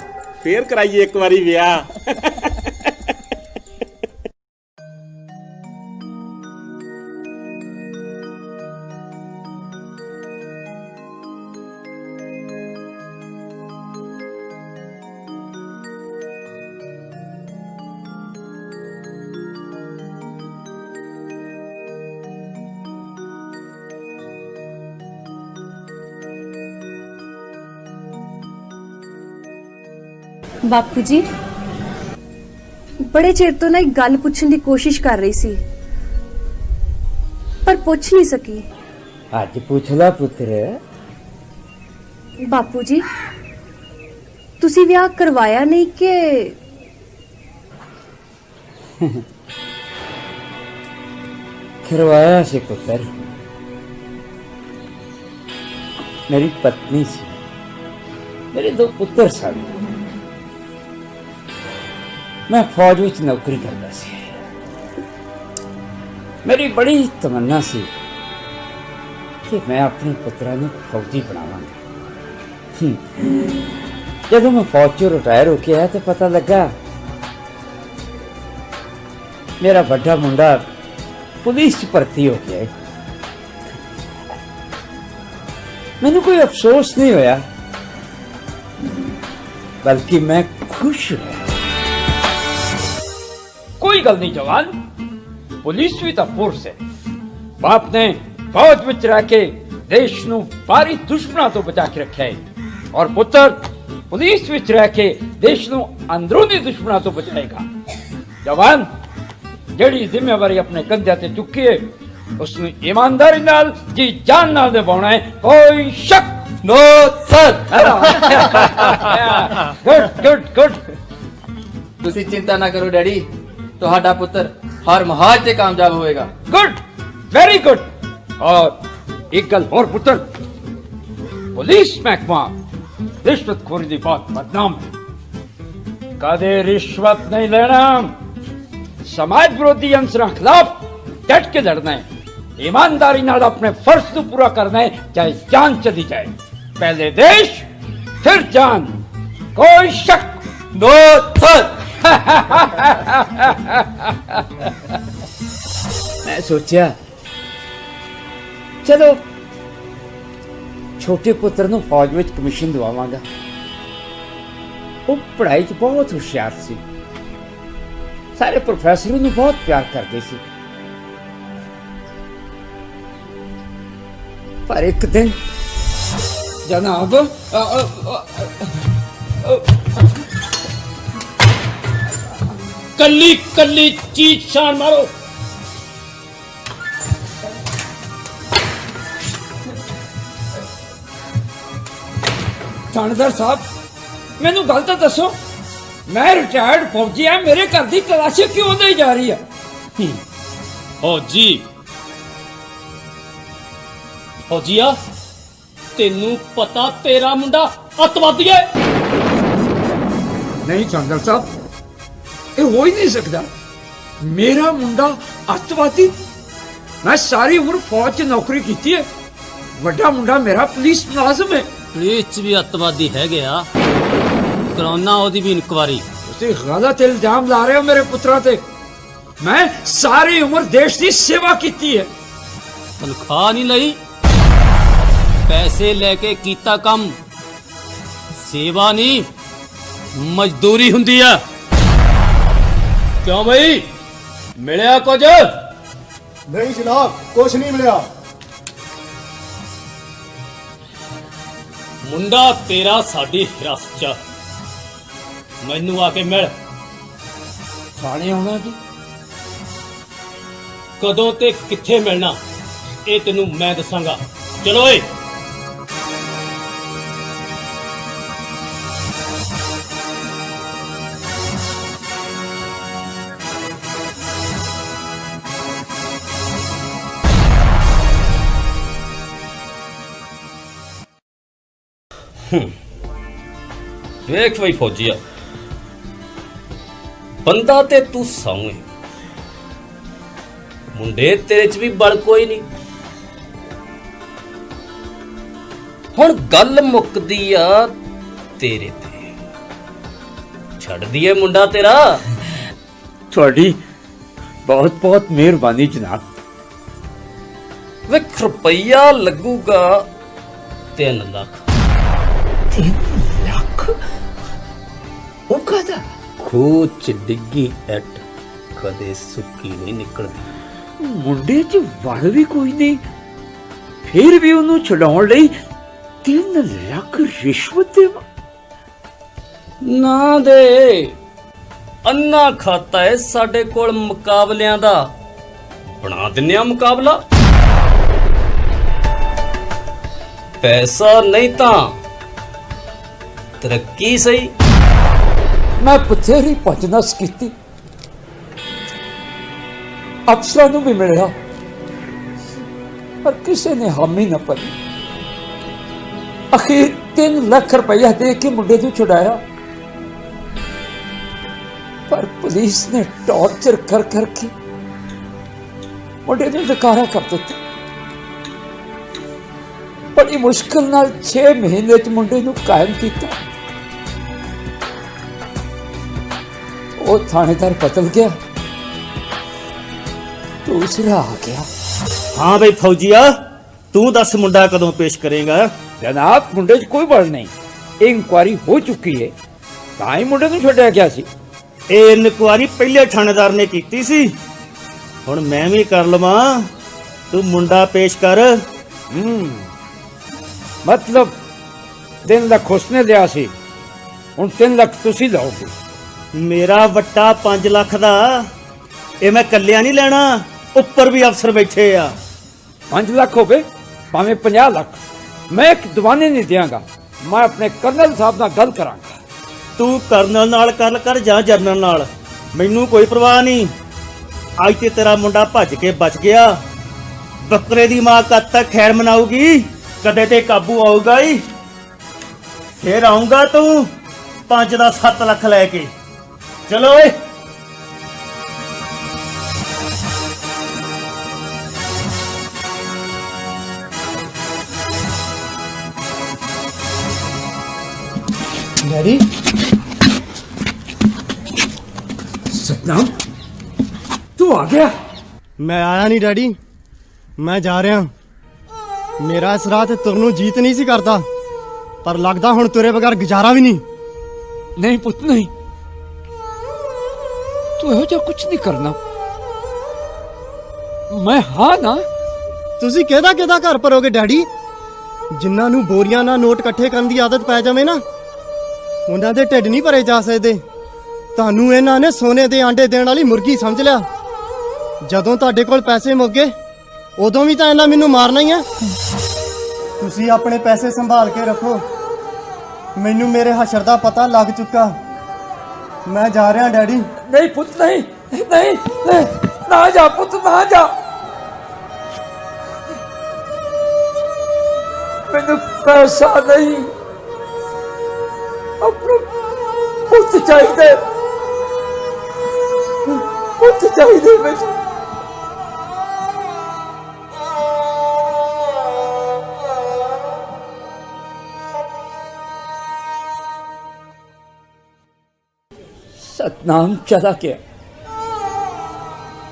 ਫੇਰ ਕਰਾਈਏ ਇੱਕ ਵਾਰੀ ਵਿਆਹ। ਬਾਪੂ ਜੀ, ਬੜੇ ਚਿਰ ਤੋਂ ਨਾ ਇੱਕ ਗੱਲ ਪੁੱਛਣ ਦੀ ਕੋਸ਼ਿਸ਼ ਕਰ ਰਹੀ ਸੀ ਪਰ ਪੁੱਛ ਨਹੀਂ ਸਕੀ। ਅੱਜ ਪੁੱਛ ਲੈ ਪੁੱਤਰ। ਬਾਪੂ ਜੀ ਤੁਸੀਂ ਵਿਆਹ ਕਰਵਾਇਆ ਨਹੀਂ ਕਿ? करवाया से पुत्र। मेरी पत्नी से मेरे 2 पुत्र सन। मैं फौज विच नौकरी करता सी। मेरी बड़ी तमन्ना सी कि मैं अपने पुत्रा नूं फौजी बनावांगा। जदों मैं फौज चों रिटायर होके आया तो पता लगा मेरा बड़ा मुंडा पुलिस च भर्ती हो गया है। मैनू कोई अफसोस नहीं होया बल्कि मैं खुश हुआ। कोई गल नहीं जवान, पुलिस भी तो फोर्स है। बाप ने फौज विच रह के देश नू बाहरी दुश्मनों तो बचा के रखा है और पुत्र पुलिस विच रह के देश नू अंदरूनी दुश्मनों तो बचाएगा। जवान ਜਿਹੜੀ ਜ਼ਿੰਮੇਵਾਰੀ ਆਪਣੇ ਕੰਧਿਆਂ ਤੇ ਚੁੱਕੀ ਹੈ ਉਸ ਨੂੰ ਇਮਾਨਦਾਰੀ ਨਾਲ ਜੀ ਜਾਨ ਨਾਲ ਨਿਭਾਉਣਾ ਹੈ। ਕੋਈ ਸ਼ੱਕ ਨੋ ਸਰ। ਗੁੱਡ ਤੁਸੀਂ ਚਿੰਤਾ ਨਾ ਕਰੋ ਡੈਡੀ, ਤੁਹਾਡਾ ਪੁੱਤਰ ਹਰ ਮਹਾਜ ਤੇ ਕਾਮਯਾਬ ਹੋਏਗਾ। Good, very good. ਔਰ ਇੱਕ ਗੱਲ ਹੋਰ ਪੁੱਤਰ, ਪੁਲਿਸ ਮਹਿਕਮਾ ਰਿਸ਼ਵਤਖੋਰੀ ਦੀ ਬਹੁਤ ਬਦਨਾਮ ਹੈ। ਕਦੇ ਰਿਸ਼ਵਤ नहीं लेना। समाज विरोधी अंसरां खिलाफ डट के लड़ना है। ईमानदारी नाल अपने फर्ज को पूरा करना है चाहे जान चली जाए। पहले देश फिर जान, कोई शक नो सर। मैं सोचा चलो छोटे पुत्र नूं फौज विच कमीशन दवावांगा। वो पढ़ाई च बहुत होशियार सी, सारे प्रोफेसरों नूं बहुत प्यार करते सी। पर एक दिन जनाब कल्ली कल्ली चीज शान मारो। थानेदार साहब मैनू गल तो दसो, मैं रिटायर्ड फौजी है, मेरे घर की तलाशी क्यों नहीं जा रही है? फौजी फौजिया तेनू पता तेरा मुंडा अतवादी है? नहीं थानेदार साहब, ये हो ही नहीं सकता। मेरा मुंडा अतवादी? मैं सारी उम्र फौज च नौकरी की है। बड़ा मुंडा मेरा पुलिस मुलाजिम है। पुलिस च भी अतवादी है गया, कराना ओदी भी इंक्वायरी। तुसी गलत इल्जाम ला रहे हो मेरे पुत्रा ते। मैं सारी उम्र देश की सेवा की है। तनख्वाह नहीं लई, पैसे लेके कीता काम। सेवा नहीं मजदूरी हुंदी है। क्यों भाई मिलिया कुछ? नहीं जनाब, कुछ नहीं मिला। मुंडा तेरा साडी हिरासत च, मैनू आके मिल। थाने आना जी? कदों ते किथे मिलना ये तेनू मैं दसांगा। चलो ए। वेख बई फौजिया, बंदा ते तू सौए, मुंडे तेरे च भी बल कोई नहीं। हुण गल मुकदी आ तेरे ते, छड़ दिए मुंडा तेरा। थोड़ी बहुत बहुत मेहरबानी जनाब। वेख रुपया लगूगा 3 लाख। 3 लाख? वो कहता खूह च डिग्गी एट कदे सुक्की नहीं निकलदी। मुंडे च वल भी कोई नहीं, फिर भी उन्होंने छुड़ाउण लई 3 लाख रिश्वत देवा? ना दे, ਅੰਨਾ ਖਾਤਾ ਹੈ ਸਾਡੇ ਕੋਲ ਮੁਕਾਬਲਿਆਂ ਦਾ। ਬਣਾ ਦਿੰਨੇ ਆ ਮੁਕਾਬਲਾ। ਪੈਸਾ ਨਹੀਂ ਤਾਂ ਤਰੱਕੀ ਸਹੀ। ਮੈਂ ਬਥੇਰੀ ਭੱਜ-ਨੱਸ ਕੀਤੀ, ਅਫਸਰਾਂ ਨੂੰ ਵੀ ਮਿਲਿਆ, ਪਰ ਕਿਸੇ ਨੇ ਹਾਮੀ ਨਾ ਭਰੀ। ਅਖੀਰ 3 ਲੱਖ ਰੁਪਇਆ ਦੇ ਕੇ ਮੁੰਡੇ ਨੂੰ ਛੁਡਾਇਆ, ਪਰ ਪੁਲਿਸ ਨੇ ਟੌਰਚਰ ਕਰ ਕਰਕੇ ਮੁੰਡੇ ਨੂੰ ਨਕਾਰਾ ਕਰ ਦਿੱਤਾ। ਬੜੀ ਮੁਸ਼ਕਲ ਨਾਲ 6 ਮਹੀਨੇ ਚ ਮੁੰਡੇ ਨੂੰ ਕਾਇਮ ਕੀਤਾ। ਉਹ ਥਾਣੇਦਾਰ ਬਦਲ ਗਿਆ, ਦੂਸਰਾ ਆ ਗਿਆ। ਹਾਂ ਬਈ ਫੌਜੀਆ, ਤੂੰ ਦੱਸ ਮੁੰਡਾ ਕਦੋਂ ਪੇਸ਼ ਕਰੇਗਾ? ਜਨਾਬ, ਮੁੰਡੇ 'ਚ ਕੋਈ ਬਲ ਨਹੀਂ। ਇਨਕੁਆਰੀ ਹੋ ਚੁੱਕੀ ਹੈ, ਤਾਂ ਹੀ ਮੁੰਡੇ ਨੂੰ ਛੱਡਿਆ ਗਿਆ ਸੀ। ਇਹ ਇਨਕੁਆਰੀ ਪਹਿਲੇ ਥਾਣੇਦਾਰ ਨੇ ਕੀਤੀ ਸੀ, ਹੁਣ ਮੈਂ ਵੀ ਕਰ ਲਵਾਂ। ਤੂੰ ਮੁੰਡਾ ਪੇਸ਼ ਕਰ। ਮਤਲਬ 3 ਲੱਖ ਉਸਨੇ ਲਿਆ ਸੀ, ਹੁਣ 3 ਲੱਖ ਤੁਸੀਂ ਲਓਗੇ। ਮੇਰਾ ਵੱਟਾ 5 ਲੱਖ ਦਾ, ਇਹ ਮੈਂ ਕੱਲਿਆ ਨਹੀਂ ਲੈਣਾ, ਉੱਪਰ ਵੀ ਅਫਸਰ ਬੈਠੇ ਆ। 5 ਲੱਖ ਹੋਵੇ ਭਾਵੇਂ 50 ਲੱਖ, ਮੈਂ ਇੱਕ ਦੀਵਾਨੇ ਨਹੀਂ ਦਿਆਂਗਾ। ਮੈਂ ਆਪਣੇ ਕਰਨਲ ਸਾਹਿਬ ਨਾਲ ਗੱਲ ਕਰਾਂਗਾ। ਤੂੰ ਕਰਨਲ ਨਾਲ ਗੱਲ ਕਰ ਜਾਂ ਜਰਨਲ ਨਾਲ, ਮੈਨੂੰ ਕੋਈ ਪਰਵਾਹ ਨਹੀਂ। ਅੱਜ ਤੇ ਤੇਰਾ ਮੁੰਡਾ ਭੱਜ ਕੇ ਬਚ ਗਿਆ। ਬੱਕਰੇ ਦੀ ਮਾਂ ਕਦ ਤੱਕ ਖੈਰ ਮਨਾਊਗੀ? ਕਦੇ ਤੇ ਕਾਬੂ ਆਊਗਾ ਹੀ। ਫੇਰ ਆਉਂਗਾ ਤੂੰ 5 ਦਾ 7 ਲੱਖ ਲੈ ਕੇ। ਚਲੋ ਓਏ। ਡੈਡੀ, सतनाम, तू आ गया? मैं आया नहीं डैडी, मैं जा रहा। मेरा इस रात तुर नूं जीत नहीं सी करता, पर लगदा हुण तुरे बगैर गुजारा भी नहीं। नहीं पुत नहीं, तू ਇਹੋ ਜਿਹਾ ਕੁਝ ਨਹੀਂ ਕਰਨਾ। ਮੈਂ ਹਾਂ ਨਾ। ਤੁਸੀਂ ਕਿਹਦਾ ਘਰ ਭਰੋਗੇ ਡੈਡੀ? ਜਿਨ੍ਹਾਂ ਨੂੰ ਬੋਰੀਆਂ ਨਾਲ ਨੋਟ ਇਕੱਠੇ ਕਰਨ ਦੀ ਆਦਤ ਪੈ ਜਾਵੇ ਨਾ, ਉਹਨਾਂ ਦੇ ਢਿੱਡ ਨਹੀਂ ਭਰੇ ਜਾ ਸਕਦੇ। ਤੁਹਾਨੂੰ ਇਹਨਾਂ ਨੇ ਸੋਨੇ ਦੇ ਆਂਡੇ ਦੇਣ ਵਾਲੀ ਮੁਰਗੀ ਸਮਝ ਲਿਆ। ਜਦੋਂ ਤੁਹਾਡੇ ਕੋਲ ਪੈਸੇ ਮੁੱਕ ਗਏ, ਉਦੋਂ ਵੀ ਤਾਂ ਇਹਨਾਂ ਮੈਨੂੰ ਮਾਰਨਾ ਹੀ ਆ। ਤੁਸੀਂ ਆਪਣੇ ਪੈਸੇ ਸੰਭਾਲ ਕੇ ਰੱਖੋ। ਮੈਨੂੰ ਮੇਰੇ ਹਸ਼ਰ ਦਾ ਪਤਾ ਲੱਗ ਚੁੱਕਾ। ਮੈਂ ਜਾ ਰਿਹਾ ਡੈਡੀ। ਨਹੀਂ ਪੁੱਤ, ਨਹੀਂ ਨਹੀਂ, ਨਾ ਜਾ ਪੁੱਤ, ਨਾ ਜਾ। ਮੈਨੂੰ ਪੈਸਾ ਨਹੀਂ, ਆਪਣਾ ਪੁੱਤ ਚਾਹੀਦਾ, ਪੁੱਤ ਚਾਹੀਦਾ ਮੈਨੂੰ। सतनाम चला गया।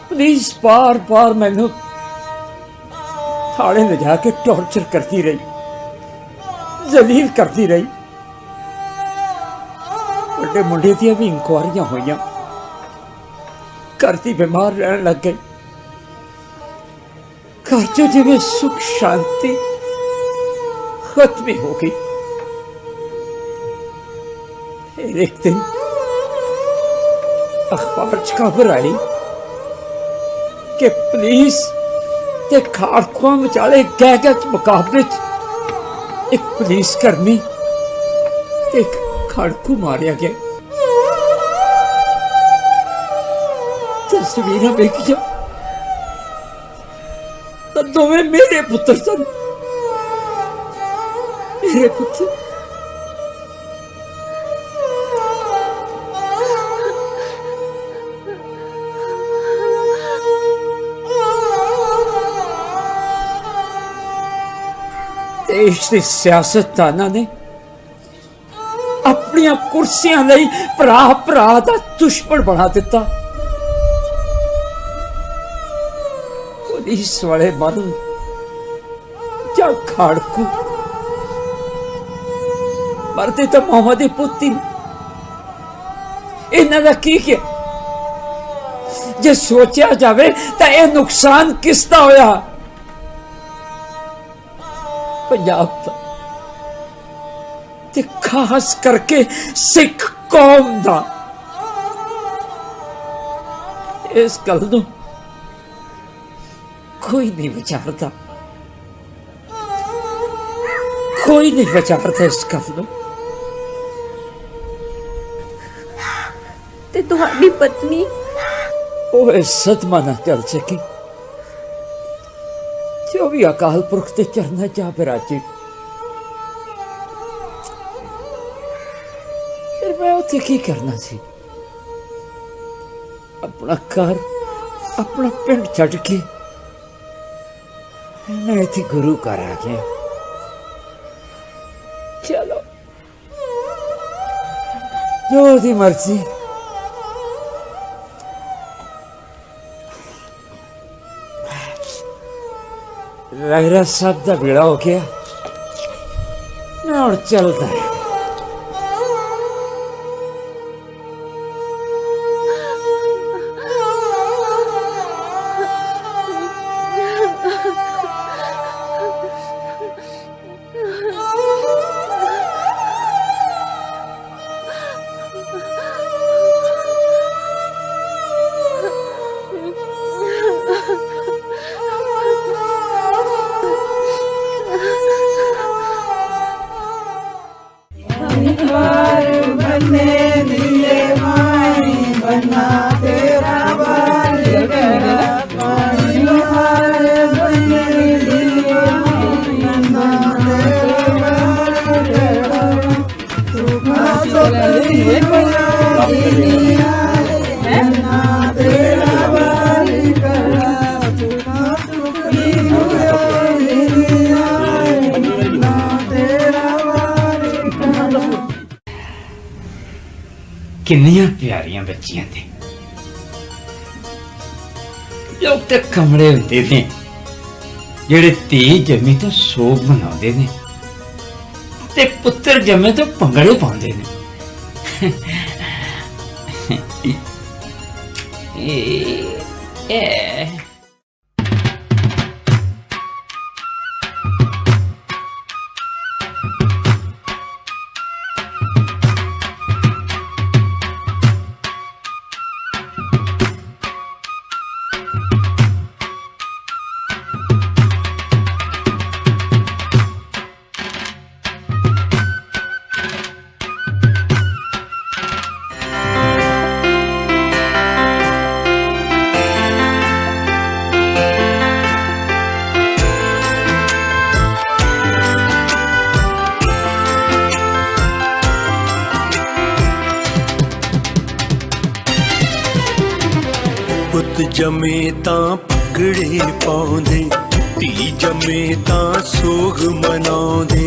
पुलिस बार बार मैनू थाने ले जाके टॉर्चर करती रही, जलील करती रही। बड़े मुंडे दियां भी इंक्वायरियां हुई, घर दी बीमार रहने लग गई। घर च जिवें सुख शांति खत्म ही हो गई। फिर एक दिन अखबार च खबर आई कि पुलिस ते खाड़कुआं विचाले गैगत मुकाबले च एक पुलिस कर्मी ते एक खाड़कू मारिया गया। तस्वीर वेखिया तो दोवें मेरे पुत्र सन, मेरे पुत्र। देश के सियासतदाना ने अपनी कुर्सियां लई भरा भरा दा दुश्मन बना दिता। पुलिस वाले मानू क्या खाड़कू मरते तो मोहम्मद दी पुत्ती इन्हां दा की क्या? जे सोचा जावे तो यह नुकसान किसदा होया? पंजाब दा ते खास करके सिख कौम दा। इस गल नूं कोई नहीं विचारता, कोई नहीं विचारता इस गल नूं। ते तुहाडी पत्नी ਉਹ ਇਸ ਸਦਮਾ ਨਾ ਚੱਲ ਸਕੀ ਜੋ ਵੀ ਅਕਾਲ ਪੁਰਖ ਦੇ ਚਰਨਾਂ 'ਚ ਆ ਬਿਰਾਜੀ। ਫਿਰ ਮੈਂ ਉੱਥੇ ਕੀ ਕਰਨਾ ਸੀ? ਆਪਣਾ ਘਰ, ਆਪਣਾ ਪਿੰਡ ਛੱਡ ਕੇ मैं इतने गुरु घर आ गया। चलो जो दी मर्जी। रहरा सब दा बेड़ा हो गया, मैं हुण चलदा है। किन्नियां प्यारियां बच्चियां थे। लोग तो कमरे होंदे ने जेड़े धी जम्मी तो सोग मनाउंदे ने ते पुत्तर जम्मे तो भंगड़े पाउंदे ने। पुत जमे तां पगड़े पाउंदे, धी जमे तां सोग मनाउंदे।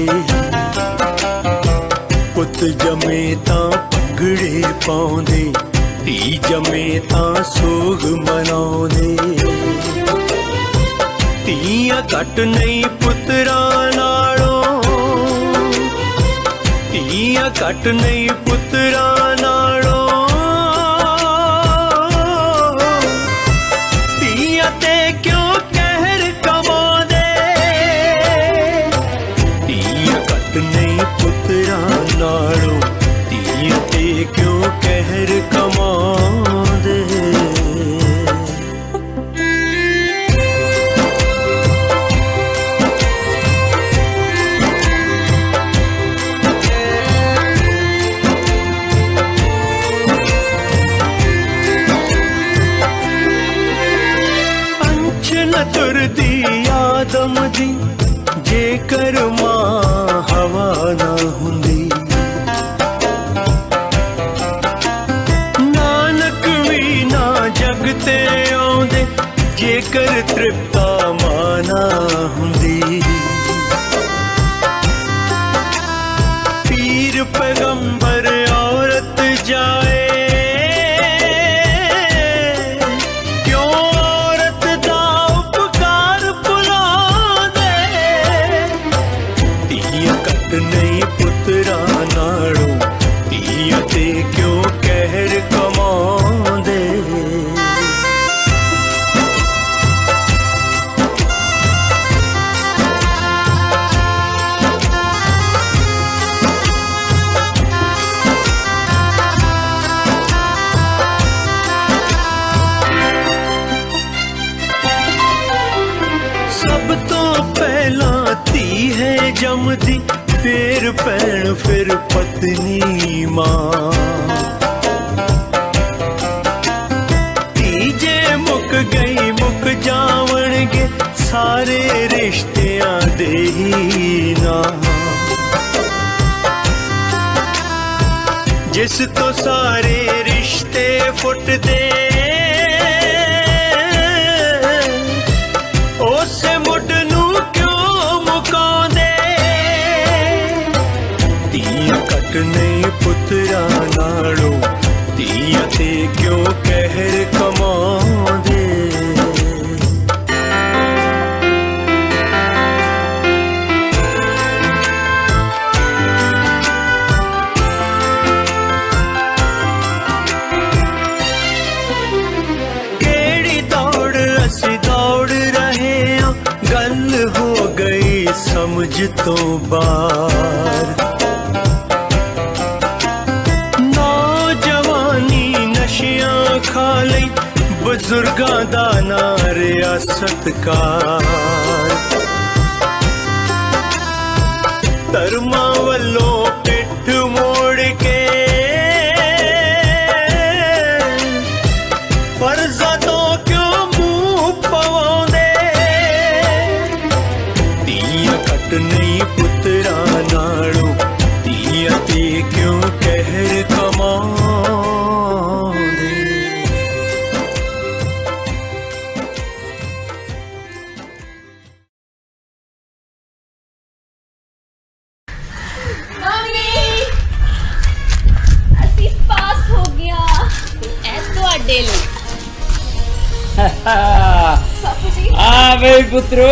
पुत जमे तां पगड़े पाउंदे, धी जमे तां सोग मनाउंदे। धीआं घट नहीं पुत्तरां नालों, धीआं घट नहीं पुत्तरां नालों। नालों धीआं ते क्यों कहर कमांदे। अंश न तुरदी आदम दी, जेकर मां हवा ना हुंदी। जगते आउंदे जेकर तृप्ता माना हुंदी। पीर पैगंबर औरत जाए, क्यों औरत दा उपकार भुलांदे। धीआं घट नहीं पुत्तरां नालों, धीआं ते क्यों कहर कमांदे। जमदी फिर भैन फिर पत्नी मां तीजे मुक गई मुक जावणगे सारे रिश्तियां दे ही ना जिस तो सारे रिश्ते फुटदे उस मुड नू क्यों मुकांदे धीया कट नहीं पुत्रा नालों धीया ते क्यों कहर कमांदे समझ तो बार नौजवानी नशियां खा लई बुजुर्गां दा ना रिया सत्कार धर्मा वल्लों पिठ मोड़ के फर्जा तो क्यों मुंह पवांदे नहीं पुत्रा नालों धीया ते क्यों कहर कमांदे ਅਸੀਂ ਪਾਸ ਹੋ ਗਿਆ ਇਹ ਤੁਹਾਡੇ ਲਈ ਬਾਪੂ ਜੀ ਆ ਬਈ ਪੁੱਤਰੋ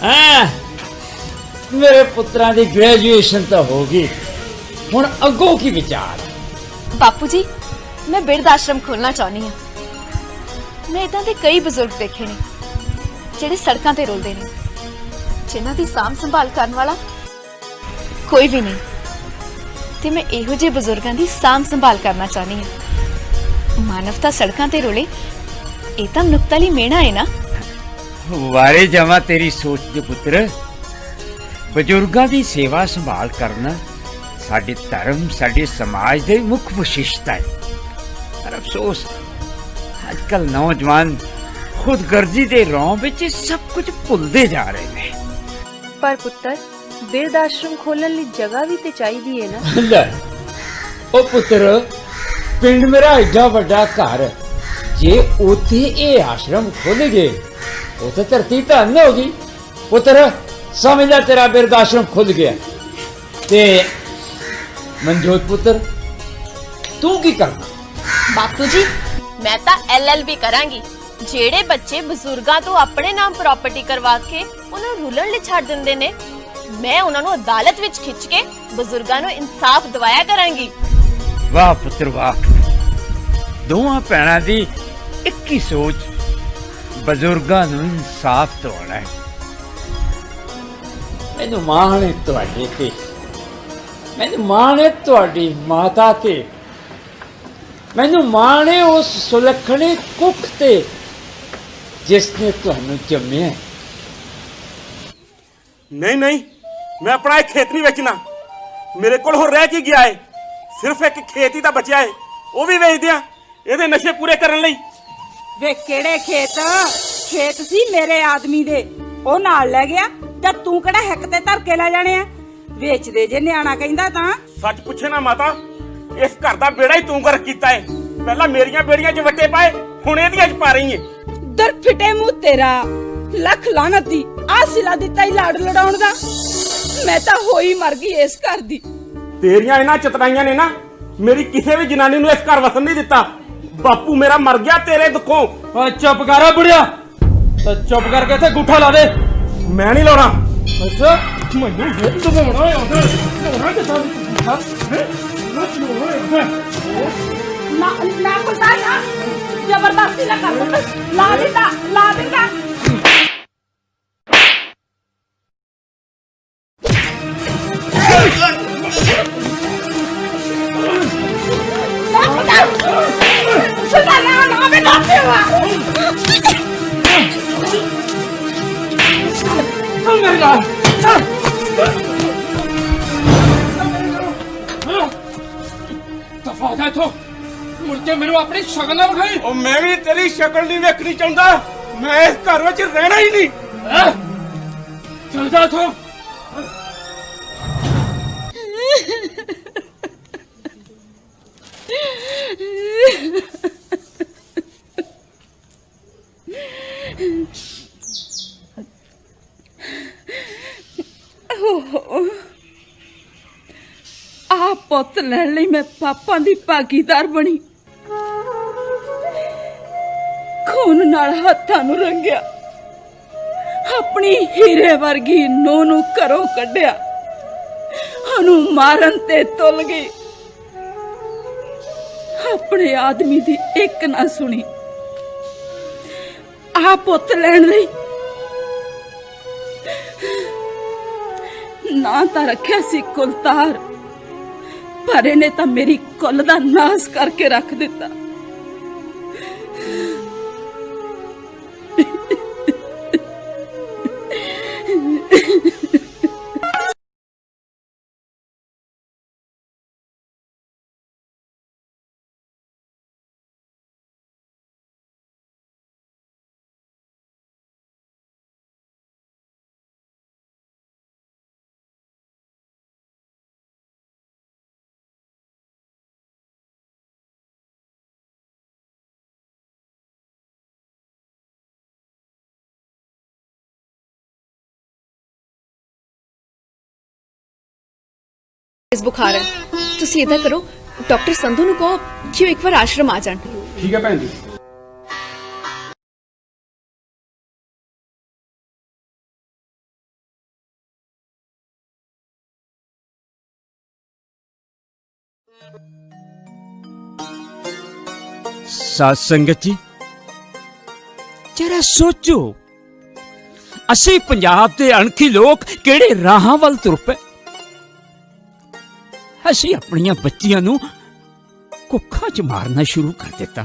ਹਾਂ मेरे पुत्रां दी ग्रेजुएशन तो होगी हुण अगों की विचार बापू जी मैं बिरध आश्रम खोलना चाहनी हाँ मैं इदां दे कई बुजुर्ग देखे ने जिहड़े सड़कां ते रुलदे ने जिन्हां दी साम संभाल करन वाला कोई भी नहीं ते मैं इहो जिहे बुजुर्गां दी साम संभाल करना चाहनी हाँ मानवता सड़कां ते रुले इह तां मनुक्खता लई मेहना है ना वारे जावां तेरी सोच दे पुत्र बजुर्गां दी सेवा संभाल करना साडे धर्म साडे समाज दे मुख विशेषता है पर अफसोस आजकल नौजवान खुदगर्जी दे रौं विच सब कुछ भुलदे जा रहे ने पर पुत्र बिरध आश्रम खोलण लई जगह भी ते चाहिदी है ना ले ओ पुत्र पिंड मेरा एडा वड्डा घर जे उथे ए आश्रम खुल गए उथे धरती धन होगी पुत्र समझ ला तेरा बिरध आश्रम खुल गया ते मनजोत पुत्र तू की करना बापू जी मैं ता LLB करांगी जेड़े बच्चे बुजुर्गां तो अपने नाम प्रॉपर्टी करवा के उन्हें रुलन ले छाड़ दिंदे ने मैं उन्हां नूं अदालत विच खिच के बुजुर्गां नूं इंसाफ दिवाया करांगी वाह पुत्र वाह दोवां भैणां दी एक ही सोच बुजुर्गां नूं इंसाफ दिवाना है मैनू माण है तुहाडे ते मैनू माण है तुहाडी माता ते मैनू माण है उस सुलखणे कुख ते जिसने तुहानू जम्मिया नहीं नहीं मैं अपना एक खेत नहीं बेचना मेरे कोल होर रह की गया है सिर्फ एक खेत ही तो बचा है वो भी बेच दिया ਇਹਦੇ ਨਸ਼ੇ ਪੂਰੇ ਕਰਨ ਲਈ ਵੇ ਕਿਹੜੇ ਖੇਤ ਸੀ ਮੇਰੇ ਆਦਮੀ ਦੇ ਉਹ ਨਾਲ ਲੈ ਗਿਆ ਤੇ ਤੂੰ ਕਿਹੜਾ ਹਿੱਕ ਤੇ ਧਰ ਕੇ ਲੈ ਜਾਣੇ ਆ ਵੇਚ ਦੇ ਜੇ ਨਿਆਣਾ ਕਹਿੰਦਾ ਤਾਂ ਸੱਚ ਪੁੱਛੇ ਨਾ ਮਾਤਾ ਇਸ ਘਰ ਦਾ ਬੇੜਾ ਹੀ ਤੂੰ ਕਰ ਕੀਤਾ ਹੈ ਪਹਿਲਾਂ ਮੇਰੀਆਂ ਬੇੜੀਆਂ 'ਚ ਵੱਟੇ ਪਾਏ ਹੁਣ ਇਹਦੀਆਂ 'ਚ ਪਾ ਰਹੀ ਏ ਦਰ ਫਿਟੇ ਮੂੰਹ ਤੇਰਾ ਲੱਖ ਲਾਨਤੀ ਆ ਸਿਲਾ ਦਿੱਤਾ ਹੀ ਲਾੜ ਲੜਾਉਣ ਦਾ ਮੈਂ ਤਾਂ ਹੋਈ ਮਰ ਗਈ ਇਸ ਘਰ ਦੀ ਤੇਰੀਆਂ ਇਹਨਾਂ ਚਤਰਾਈਆਂ ਨੇ ਨਾ ਮੇਰੀ ਕਿਸੇ ਵੀ ਜਨਾਨੀ ਨੂੰ ਇਸ ਘਰ ਵਸਣ ਨਹੀਂ ਦਿੱਤਾ ਬਾਪੂ ਮੇਰਾ ਮਰ ਗਿਆ ਤੇਰੇ ਦੁੱਖੋਂ ਚੁੱਪ ਕਰ ਬੁੜਿਆ ਤਾਂ ਚੁੱਪ ਕਰਕੇ ਇੱਥੇ ਗੁੱਠਾ ਲਾ ਦੇ ਮੈਂ ਨਹੀਂ ਲਾਉਣਾ ਅੱਛਾ ਮੈਨੂੰ ਇਹ ਦਬਾਉਣਾ ਆਉਂਦਾ ਹੋਣਾ ਕਿ ਸਾਡੀ ਨਾ ਕੁੱਟਾ ਨਾ ਜ਼ਬਰਦਸਤੀ ਨਾ ਕਰ ਲਾ ਦਿੱਤਾ ਦਫਾ ਜਾ ਇੱਥੋਂ ਮੁੜ ਕੇ ਮੈਨੂੰ ਆਪਣੀ ਸ਼ਕਲ ਨਾ ਵਿਖਾਈ। ਉਹ ਮੈਂ ਵੀ ਤੇਰੀ ਸ਼ਕਲ ਨਹੀਂ ਵੇਖਣੀ ਚਾਹੁੰਦਾ, ਮੈਂ ਇਸ ਘਰ ਵਿੱਚ ਰਹਿਣਾ ਹੀ ਨਹੀਂ। ਚਲ ਜਾ ਇੱਥੋਂ। ਆ ਪੁੱਤ ਲੈਣ ਲਈ ਮੈਂ ਪਾਪਾਂ ਦੀ ਭਾਗੀਦਾਰ ਬਣੀ, ਖੂਨ ਨਾਲ ਹੱਥਾਂ ਨੂੰ ਰੰਗਿਆ, ਆਪਣੀ ਹੀਰੇ ਵਰਗੀ ਨੂੰਹ ਨੂੰ ਘਰੋਂ ਕੱਢਿਆ, ਉਹਨੂੰ ਮਾਰਨ ਤੇ ਤੁਲ ਗਈ, ਆਪਣੇ ਆਦਮੀ ਦੀ ਇੱਕ ਨਾ ਸੁਣੀ। ਆ ਪੁੱਤ ਲੈਣ ਲਈ ਨਾ ਤਾਂ ਰੱਖਿਆ ਸੀ ਕੁਲਤਾਰ, ਪਰ ਇਹਨੇ ਤਾਂ ਮੇਰੀ ਕੁੱਲ ਦਾ ਨਾਸ ਕਰਕੇ ਰੱਖ ਦਿੱਤਾ। ਇਸ ਬੁਖਾਰ ਹੈ, ਤੁਸੀਂ ਇਦਾਂ ਕਰੋ ਡਾਕਟਰ ਸੰਧੂ ਨੂੰ ਕਹੋ ਕਿ ਉਹ ਇੱਕ ਵਾਰ ਆਸ਼ਰਮ ਆ ਜਾਣ। ਠੀਕ ਹੈ ਭੈਣ ਜੀ। ਸਾਧ ਸੰਗਤ ਜੀ, ਜਰਾ ਸੋਚੋ, ਅਸੀਂ ਪੰਜਾਬ ਦੇ ਅਣਖੀ ਲੋਕ ਕਿਹੜੇ ਰਾਹਾਂ ਵੱਲ ਤੁਰ ਪਏ। ਅਸੀਂ ਆਪਣੀਆਂ ਬੱਚੀਆਂ ਨੂੰ ਕੁੱਖਾਂ 'ਚ ਮਾਰਨਾ ਸ਼ੁਰੂ ਕਰ ਦਿੱਤਾ।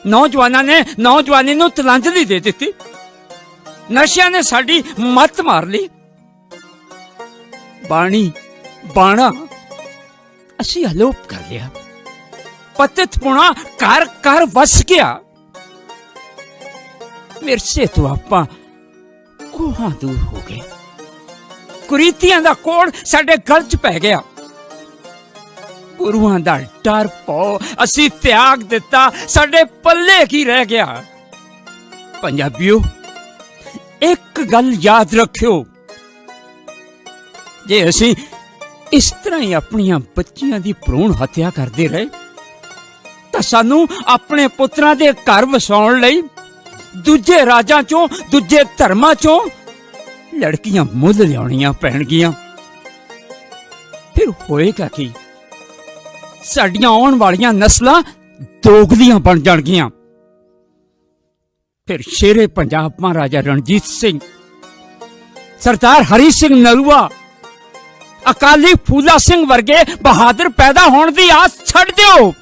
ਨੌਜਵਾਨਾਂ ਨੇ ਨੌਜਵਾਨੀ ਨੂੰ ਤਲਾਂਜਲੀ ਦੇ ਦਿੱਤੀ। ਨਸ਼ਿਆਂ ਨੇ ਸਾਡੀ ਮੱਤ ਮਾਰ ਲਈ। ਬਾਣਾ ਅਸੀਂ ਅਲੋਪ ਕਰ ਲਿਆ। ਪਤਿਤ ਪੁਣਾ ਘਰ ਘਰ ਵਸ ਗਿਆ। ਵਿਰਸੇ ਤੋਂ ਆਪਾਂ ਕੋਹਾਂ ਦੂਰ ਹੋ ਗਏ। ਕੁਰੀਤੀਆਂ ਦਾ ਕੋੜ ਸਾਡੇ ਗਲ 'ਚ ਪੈ ਗਿਆ। ਗੁਰੂਆਂ ਦਾ ਡਰ ਪੋ ਅਸੀਂ ਤਿਆਗ ਦਿੱਤਾ। ਸਾਡੇ ਪੱਲੇ ਕੀ ਰਹਿ ਗਿਆ? ਪੰਜਾਬੀਓ, ਇੱਕ ਗੱਲ ਯਾਦ ਰੱਖਿਓ, ਜੇ ਅਸੀਂ ਇਸ ਤਰ੍ਹਾਂ ਹੀ ਆਪਣੀਆਂ ਬੱਚੀਆਂ ਦੀ ਭਰੂਣ ਹੱਤਿਆ ਕਰਦੇ ਰਹੇ ਤਾਂ ਸਾਨੂੰ ਆਪਣੇ ਪੁੱਤਰਾਂ ਦੇ ਘਰ ਵਸਾਉਣ ਲਈ ਦੂਜੇ ਰਾਜਾਂ ਚੋਂ, ਦੂਜੇ ਧਰਮਾਂ ਚੋਂ ਲੜਕੀਆਂ ਮੁੱਲ ਲਿਆਉਣੀਆਂ ਪੈਣਗੀਆਂ। ਫਿਰ ਹੋਏਗਾ ਕੀ? ਸਾਡੀਆਂ ਆਉਣ ਵਾਲੀਆਂ ਨਸਲਾਂ ਦੋਗਲੀਆਂ ਬਣ ਜਾਣਗੀਆਂ। ਫਿਰ ਸ਼ੇਰੇ ਪੰਜਾਬ ਮਹਾਰਾਜਾ ਰਣਜੀਤ ਸਿੰਘ, ਸਰਦਾਰ ਹਰੀ ਸਿੰਘ ਨਲੂਆ, ਅਕਾਲੀ ਫੂਲਾ ਸਿੰਘ ਵਰਗੇ ਬਹਾਦਰ ਪੈਦਾ ਹੋਣ ਦੀ ਆਸ ਛੱਡ ਦਿਓ,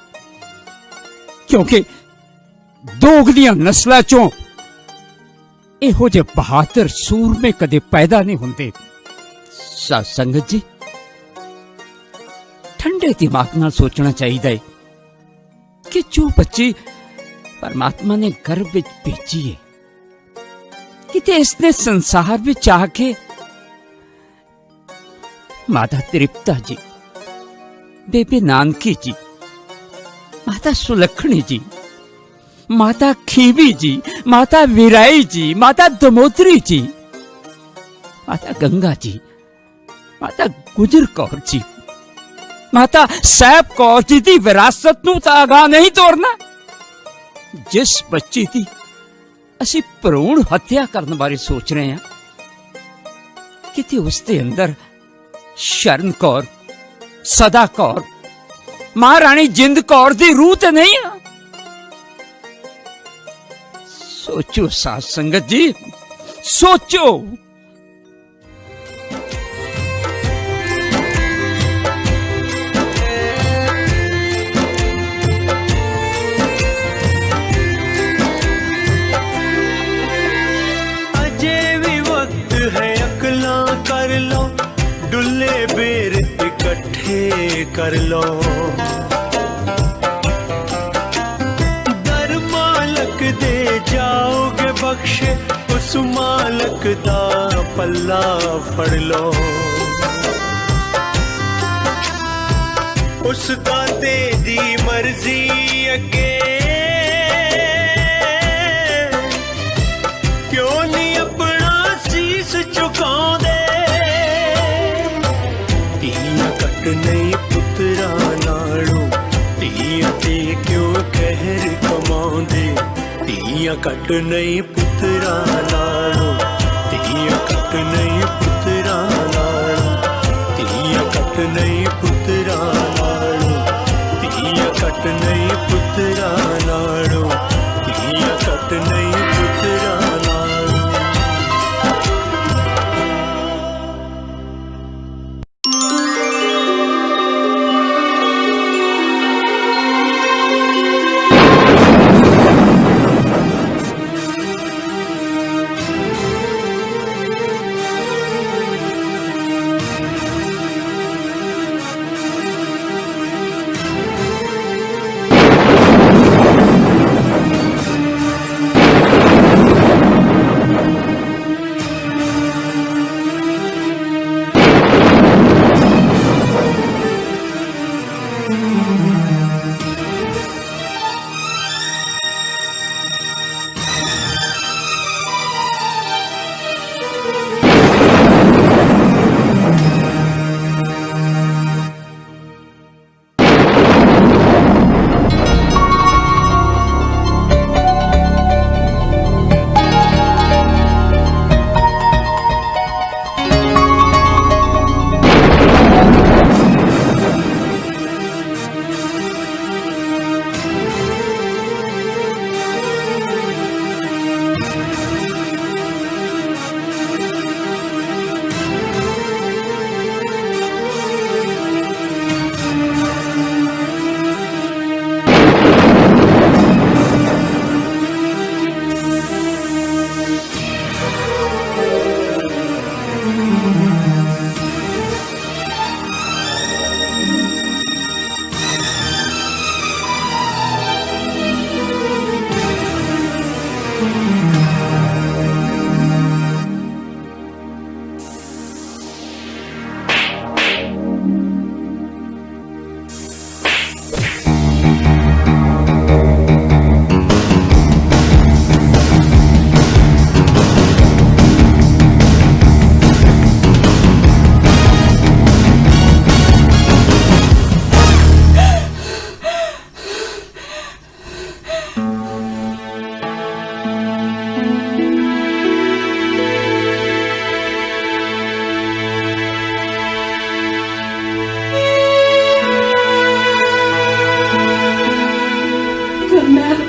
ਕਿਉਂਕਿ ਦੋਗਲੀਆਂ ਨਸਲਾਂ ਚੋਂ ਇਹੋ ਜਿਹੇ ਬਹਾਦਰ ਸੂਰਮੇ ਕਦੇ ਪੈਦਾ ਨਹੀਂ ਹੁੰਦੇ। ਸਾਧ ਸੰਗਤ ਜੀ, ਠੰਡੇ ਦਿਮਾਗ ਨਾਲ ਸੋਚਣਾ ਚਾਹੀਦਾ ਹੈ ਕਿ ਜੋ ਬੱਚੀ ਪਰਮਾਤਮਾ ਨੇ ਗਰਭ ਵਿੱਚ ਭੇਜੀ ਹੈ, ਕਿਤੇ ਇਸਨੇ ਸੰਸਾਰ ਵਿੱਚ ਆ ਕੇ ਮਾਤਾ ਤ੍ਰਿਪਤਾ ਜੀ, ਬੇਬੇ ਨਾਨਕੀ ਜੀ, ਮਾਤਾ ਸੁਲੱਖਣੀ ਜੀ, ਮਾਤਾ ਖੀਵੀ ਜੀ, ਮਾਤਾ ਵੀਰਾਈ ਜੀ, ਮਾਤਾ ਦਮੋਦਰੀ ਜੀ, ਮਾਤਾ ਗੰਗਾ ਜੀ, ਮਾਤਾ ਗੁਜਰ ਕੌਰ ਜੀ, ਮਾਤਾ ਸਾਹਿਬ ਕੌਰ ਜੀ ਦੀ ਵਿਰਾਸਤ ਨੂੰ ਤਾਂ ਅਗਾਂਹ ਨਹੀਂ ਤੋਰਨਾ। ਜਿਸ ਬੱਚੀ ਦੀ ਅਸੀਂ ਭਰੂਣ ਹੱਤਿਆ ਕਰਨ ਬਾਰੇ ਸੋਚ ਰਹੇ ਹਾਂ, ਕਿਤੇ ਉਸ ਦੇ ਅੰਦਰ ਸ਼ਰਨ ਕੌਰ, ਸਦਾ ਕੌਰ, ਮਹਾਰਾਣੀ ਜਿੰਦ ਕੌਰ ਦੀ ਰੂਹ ਤੇ ਨਹੀਂ ਆ? ਸੋਚੋ ਸਾਧ ਸੰਗਤ ਜੀ, ਸੋਚੋ। अजे भी वक्त है अकलां कर बेर इकट्ठे कर लो। दर मालक दे जाओगे बख्शे, उस मालक दा पल्ला फड़ लो। उस दाते दी मर्जी अगे क्यों नहीं अपना शीस झुकाउंदे। धीआं कट नहीं पुत्तरा नालों, धीआं ते क्यों कहर कमाउंदे। धीआं कट नहीं पुत्तरा नालों, धीआं कट नहीं पुत्तरा नालों, धीआं कट नहीं पुत्तरा नालों, धीआं कट नहीं पुत्तरा नालों, धीआं कट नहीं पुत्तरा नालों।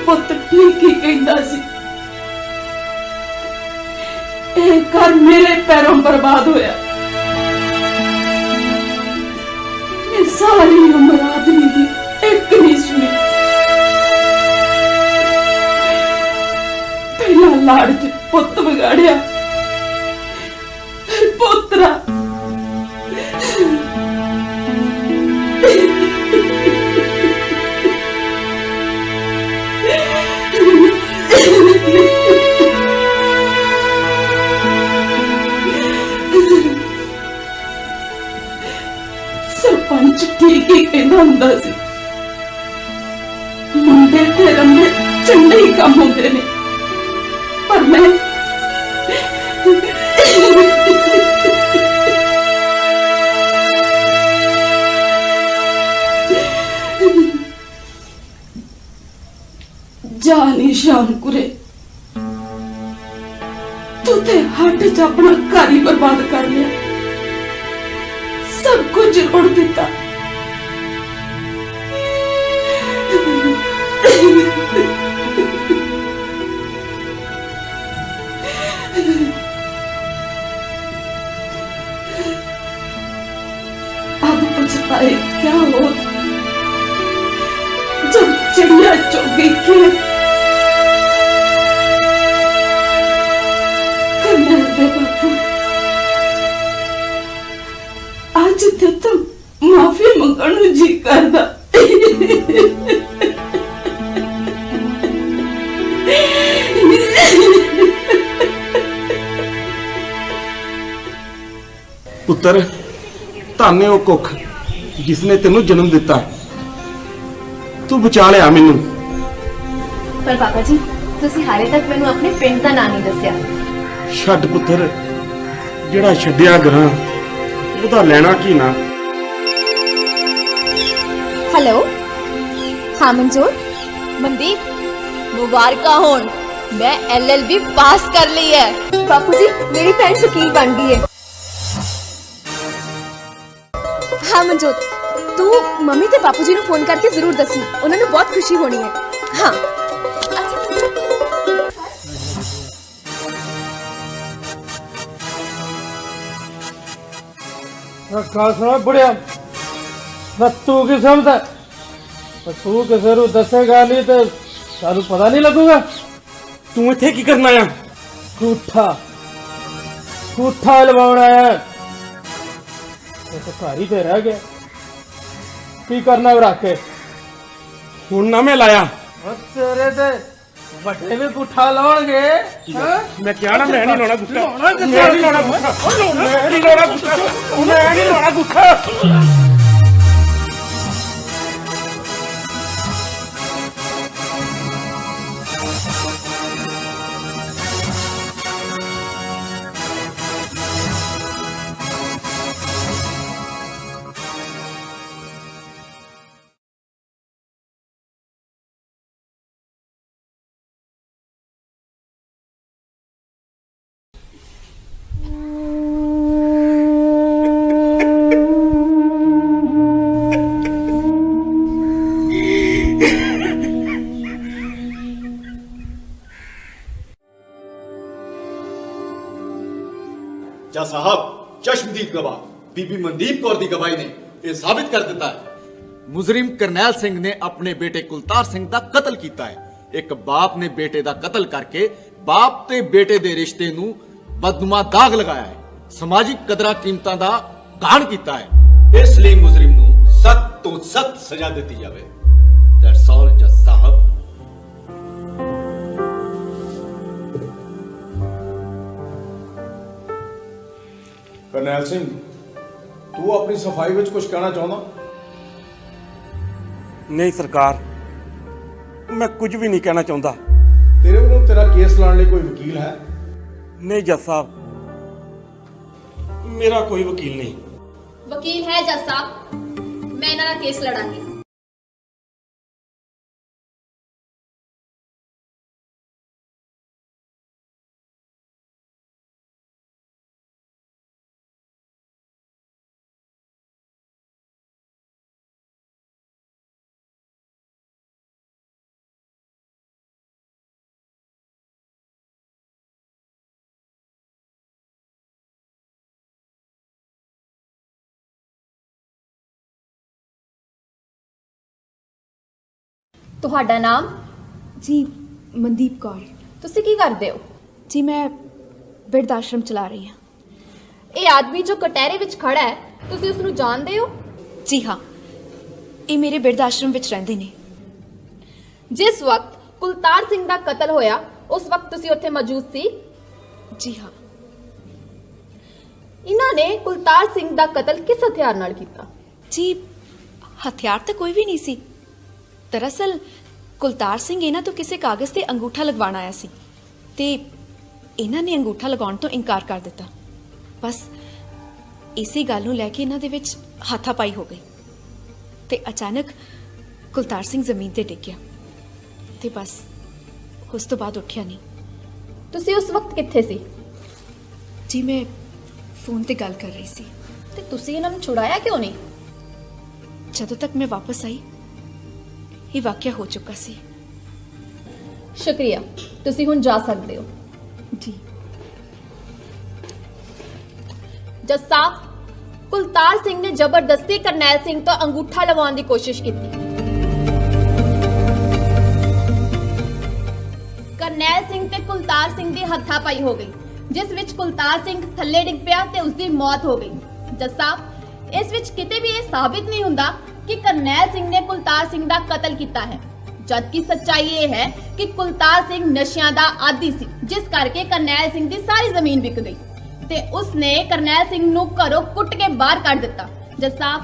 ਪੁੱਤ ਠੀਕ ਹੀ ਕਹਿੰਦਾ ਸੀ, ਇਹ ਘਰ ਮੇਰੇ ਪੈਰੋਂ ਬਰਬਾਦ ਹੋਇਆ। ਇਹ ਸਾਰੀ ਉਮਰ ਆਦਮੀ ਦੀ ਇੱਕ ਨਹੀਂ ਸੁਣੀ। ਪਹਿਲਾਂ ਲਾੜ ਚ ਪੁੱਤ ਵਿਗਾੜਿਆ, ਫਿਰ ਪੋਤਰਾ। ਸਰਪੰਚ ਠੀਕ ਹੀ ਕਹਿੰਦਾ ਹੁੰਦਾ ਸੀ, ਮੁੰਡੇ ਤੇ ਰੰਗੇ ਚੰਗੇ ਹੀ ਕੰਮ ਹੁੰਦੇ ਨੇ, ਪਰ ਮੈਂ जानी शाम कुरे तू ते हट च अपना घर ही बर्बाद कर लिया, सब कुछ रोड़ दिता। अब पछताए क्या हो जब चिड़िया चुग गई खेत। बापू आज ਅੱਜ ਤੇ ਤਾਂ ਮਾਫੀ ਮੰਗਣ ਨੂੰ ਜੀ ਕਰਦਾ। ਪੁੱਤਰ, ਧੰਨ ਹੈ ਉਹ ਕੁੱਖ ਜਿਸ ਨੇ ਤੈਨੂੰ ਜਨਮ ਦਿੱਤਾ। ਤੂੰ ਬਚਾ ਲਿਆ ਮੈਨੂੰ। ਪਰ ਪਾਪਾ ਜੀ, ਤੁਸੀਂ ਹਾਲੇ ਤੱਕ ਮੈਨੂੰ ਆਪਣੇ ਪਿੰਡ ਦਾ ਨਾਂ ਨਹੀਂ ਦੱਸਿਆ। ਛੱਡ ਪੁੱਤਰ, ਜਿਹੜਾ ਛੱਡਿਆ ਗਰਾਂ ਉਹਦਾ ਲੈਣਾ ਕੀ ਨਾ। हेलो, हाँ मंजूर। मनदीप, मुबारका होन, मैं LLB पास कर ली है। बापू जी, मेरी फ्रेंड वकील बन गई है। हाँ मंजूर, तू मम्मी ते बापू जी नु फोन करके जरूर दसी, उन्होंने बहुत खुशी होनी है। हाँ खासा बुढ़िया ना तू की समझ तू किसी को दसेगा नहीं तो सानू पता नहीं लगूगा। तू इत्थे की करना है? झूठा लवाउणा है। तो घर ही ते रह गया, की करना रख के हुण ना मैं लाया। तेरे ते ਵੱਡੇ ਵੀ ਗੁੱਠਾ ਲਾਉਣਗੇ। ਮੈਂ ਕਿਹਾ ਨਾ ਮੈਂ ਨਹੀਂ ਲਾਉਣਾ ਗੁੱਠਾ, ਮੈਂ ਨਹੀਂ ਲਾਉਣਾ ਗੁੱਠਾ, ਮੈਂ ਨਹੀਂ ਲਾਉਣਾ ਗੁੱਠਾ, ਮੈਂ ਨਹੀਂ ਲਾਉਣਾ ਗੁੱਠਾ। जा साहब, चश्मदीद गवाह बीबी मनदीप कौर दी गवाही ने यह साबित कर दिता है मुजरिम करनैल सिंह ने अपने बेटे कुलतार सिंह दा कत्ल कीता है। एक बाप ने बेटे दा कत्ल करके बाप ते बेटे दे रिश्ते नू बदनुमा दाग लगाया है, समाजिक कदरां कीमतां दा घाण कीता है। इसलिए मुजरिम नू सख्त तो सख्त सजा दी जावे। दैट्स ऑल जज साहब। करनैल सिंह, तू अपनी सफाई विच कुछ कहना चाहना? नहीं सरकार, मैं कुछ भी नहीं कहना चाहता। तेरे वालों तेरा केस लाने कोई वकील है? नहीं जज साहब, मेरा कोई वकील नहीं। वकील है जज साहब, मैं इन्हां दा केस लड़ांगी। ਤੁਹਾਡਾ ਨਾਮ? ਜੀ ਮਨਦੀਪ ਕੌਰ। ਤੁਸੀਂ ਕੀ ਕਰਦੇ ਹੋ? ਜੀ ਮੈਂ ਬਿਰਧ ਆਸ਼ਰਮ ਚਲਾ ਰਹੀ ਹਾਂ। ਇਹ ਆਦਮੀ ਜੋ ਕਟਹਿਰੇ ਵਿੱਚ ਖੜਾ ਹੈ, ਤੁਸੀਂ ਉਸ ਨੂੰ ਜਾਣਦੇ ਹੋ? ਜੀ ਹਾਂ, ਇਹ ਮੇਰੇ ਬਿਰਧ ਆਸ਼ਰਮ ਵਿੱਚ ਰਹਿੰਦੇ ਨੇ। ਜਿਸ ਵਕਤ ਕੁਲਤਾਰ ਸਿੰਘ ਦਾ ਕਤਲ ਹੋਇਆ, ਉਸ ਵਕਤ ਤੁਸੀਂ ਉੱਥੇ ਮੌਜੂਦ ਸੀ? ਜੀ ਹਾਂ। ਇਹਨਾਂ ਨੇ ਕੁਲਤਾਰ ਸਿੰਘ ਦਾ ਕਤਲ ਕਿਸ ਹਥਿਆਰ ਨਾਲ ਕੀਤਾ? ਜੀ ਹਥਿਆਰ ਤਾਂ ਕੋਈ ਵੀ ਨਹੀਂ ਸੀ। दरअसल कुलतार सिंह इन्हां तो किसी कागज़ ते अंगूठा लगवाना आया सी ते इन्हां ने अंगूठा लगाउण तो इनकार कर दिता। बस इसी गल नूं लैके इन्हां दे विच हाथापाई हो गई ते अचानक कुलतार सिंह जमीन ते डिग गया ते बस उस तो बाद उठिया नहीं। तुसीं उस वक्त कित्थे सी? जी मैं फोन ते गल कर रही सी। ते तुसीं इन्हां नूं छुड़ाया क्यों नहीं? जदों तक मैं वापस आई ਇਹ ਵਾਕਿਆ ਹੋ ਚੁੱਕਾ ਸੀ। ਸ਼ੁਕਰੀਆ, ਤੁਸੀਂ ਹੁਣ ਜਾ ਸਕਦੇ ਹੋ। ਜੀ ਜੱਜ ਸਾਹਿਬ, ਕੁਲਤਾਰ ਸਿੰਘ ਨੇ ਜ਼ਬਰਦਸਤੀ ਕਰਨੈਲ ਸਿੰਘ ਤੋਂ ਅੰਗੂਠਾ ਲਵਾਉਣ ਦੀ ਕੋਸ਼ਿਸ਼ ਕੀਤੀ। ਕਰਨੈਲ ਸਿੰਘ ਤੇ ਕੁਲਤਾਰ ਸਿੰਘ ਦੀ ਹੱਥਾਪਾਈ ਹੋ ਗਈ, ਜਿਸ ਵਿੱਚ ਕੁਲਤਾਰ ਸਿੰਘ ਥੱਲੇ ਡਿੱਗ ਪਿਆ ਤੇ ਉਸ ਦੀ ਮੌਤ ਹੋ ਗਈ। ਜੱਜ ਸਾਹਿਬ, ਇਸ ਵਿੱਚ ਕਿਤੇ ਵੀ ਇਹ ਸਾਬਿਤ ਨਹੀਂ ਹੁੰਦਾ ਕਿ ਕਰਨੈਲ ਸਿੰਘ ਨੇ ਕੁਲਤਾਰ ਸਿੰਘ ਦਾ ਕਤਲ ਕੀਤਾ ਹੈ, ਜਦਕਿ ਸੱਚਾਈ ਇਹ ਹੈ ਕਿ ਕੁਲਤਾਰ ਸਿੰਘ ਨਸ਼ਿਆਂ ਦਾ ਆਦੀ ਸੀ, ਜਿਸ ਕਰਕੇ ਕਰਨੈਲ ਸਿੰਘ ਦੀ ਸਾਰੀ ਜ਼ਮੀਨ ਵਿਕ ਗਈ ਤੇ ਉਸਨੇ ਕਰਨੈਲ ਸਿੰਘ ਨੂੰ ਘਰੋਂ ਕੁੱਟ ਕੇ ਬਾਹਰ ਕੱਢ ਦਿੱਤਾ। ਜੱਸਾ,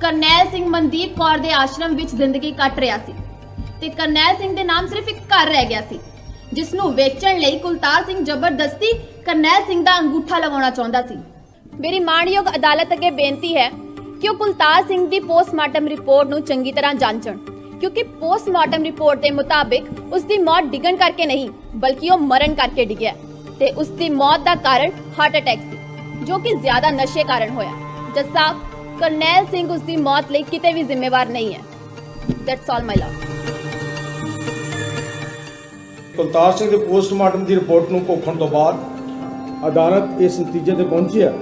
ਕਰਨੈਲ ਸਿੰਘ ਮਨਦੀਪ ਕੌਰ ਦੇ ਆਸ਼ਰਮ ਵਿੱਚ ਜ਼ਿੰਦਗੀ ਕੱਟ ਰਿਹਾ ਸੀ ਤੇ ਕਰਨੈਲ ਸਿੰਘ ਦੇ ਨਾਮ ਸਿਰਫ ਇੱਕ ਘਰ ਰਹਿ ਗਿਆ ਸੀ, ਜਿਸ ਨੂੰ ਵੇਚਣ ਲਈ ਕੁਲਤਾਰ ਸਿੰਘ ਜ਼ਬਰਦਸਤੀ ਕਰਨੈਲ ਸਿੰਘ ਦਾ ਅੰਗੂਠਾ ਲਗਾਉਣਾ ਚਾਹੁੰਦਾ ਸੀ। ਮੇਰੀ ਮਾਣਯੋਗ ਅਦਾਲਤ ਅੱਗੇ ਬੇਨਤੀ ਹੈ ਕਿ ਉਹ ਕੁਲਤਾਰ ਸਿੰਘ ਦੀ ਪੋਸਟਮਾਰਟਮ ਰਿਪੋਰਟ ਨੂੰ ਚੰਗੀ ਤਰ੍ਹਾਂ ਜਾਂਚਣ, ਕਿਉਂਕਿ ਪੋਸਟਮਾਰਟਮ ਰਿਪੋਰਟ ਦੇ ਮੁਤਾਬਿਕ ਉਸ ਦੀ ਮੌਤ ਡਿੱਗਣ ਕਰਕੇ ਨਹੀਂ ਬਲਕਿ ਉਹ ਮਰਨ ਕਰਕੇ ਡਿੱਗਿਆ ਤੇ ਉਸ ਦੀ ਮੌਤ ਦਾ ਕਾਰਨ ਹਾਰਟ ਅਟੈਕ ਸੀ, ਜੋ ਕਿ ਜ਼ਿਆਦਾ ਨਸ਼ੇ ਕਾਰਨ ਹੋਇਆ। ਜੱਜ ਸਾਹਿਬ, ਕਰਨੈਲ ਸਿੰਘ ਉਸ ਦੀ ਮੌਤ ਲਈ ਕਿਤੇ ਵੀ ਜ਼ਿੰਮੇਵਾਰ ਨਹੀਂ ਹੈ। ਦੈਟਸ ਆਲ ਮਾਈ ਲਵ। ਕੁਲਤਾਰ ਸਿੰਘ ਦੇ ਪੋਸਟਮਾਰਟਮ ਦੀ ਰਿਪੋਰਟ ਨੂੰ ਘੋਖਣ ਤੋਂ ਬਾਅਦ ਅਦਾਲਤ ਇਸ ਨਤੀਜੇ ਤੇ ਪਹੁੰਚੀ ਹੈ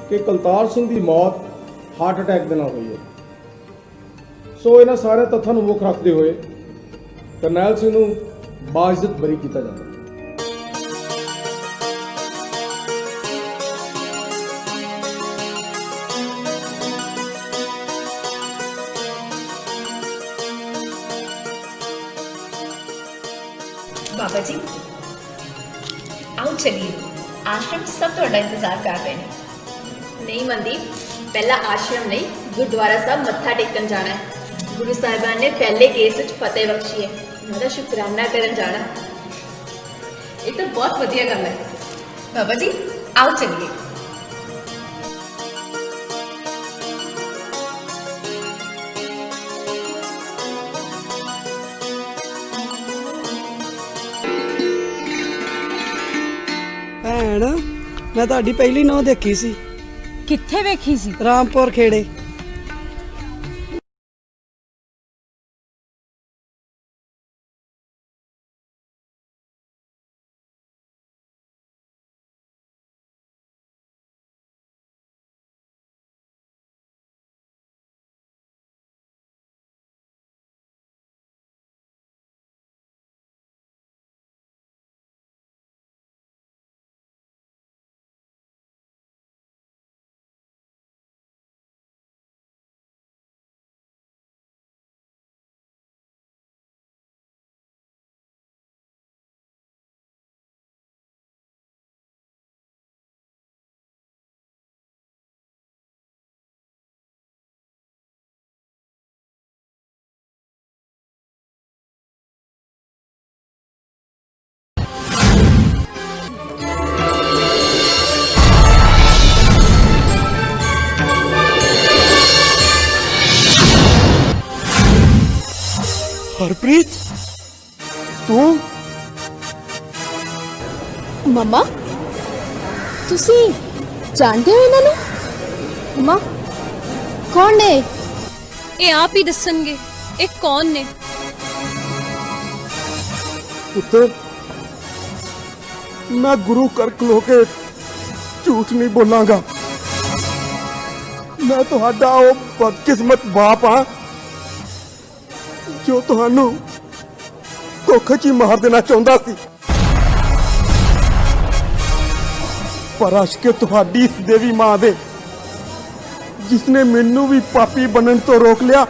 ਕਿ ਕੁਲਤਾਰ ਸਿੰਘ ਦੀ ਮੌਤ ਹਾਰਟ ਅਟੈਕ ਦੇ ਨਾਲ ਹੋਈ ਹੈ। ਸੋ ਇਹਨਾਂ ਸਾਰੇ ਤੱਥਾਂ ਨੂੰ ਮੁੱਖ ਰੱਖਦੇ ਹੋਏ ਕਰਨੈਲ ਸਿੰਘ ਨੂੰ ਬਾਇਜ਼ਤ ਬਰੀ ਕੀਤਾ ਜਾਂਦਾ ਹੈ। बाबा जी आओ चलिए, आश्रम च सब ਤੁਹਾਡਾ इंतजार कर रहे हैं। नहीं मनदीप, पहला आश्रम नहीं गुरुद्वारा साहब मत्था टेकन जाना है। गुरु साहिबान ने पहले केस विच फतेह बख्शी है, उन्होंने शुकराना करन जाना। ये तो बहुत वधिया गल है। बाबा जी आओ चलिए। ਭੈਣ, ਮੈਂ ਤੁਹਾਡੀ ਪਹਿਲੀ ਨੌ ਦੇਖੀ ਸੀ। ਕਿੱਥੇ ਵੇਖੀ ਸੀ? ਰਾਮਪੁਰ ਖੇੜੇ। ਹਰਪ੍ਰੀਤ, ਤੂੰ? मम्मा तुसी जानते हो इन्हों? मम्मा कौन ने? ये आप ही दसणगे ये कौन ने। पुत्र, मैं गुरु कर खलो के झूठ नहीं बोलांगा। मैं तुहाडा वो बदकिस्मत बाप हाँ जो तुहानू धोखे च मार देना चाहता सी, पर अज के तुहाडी इस देवी मां दे जिसने मैनू भी पापी बनन तो रोक लिया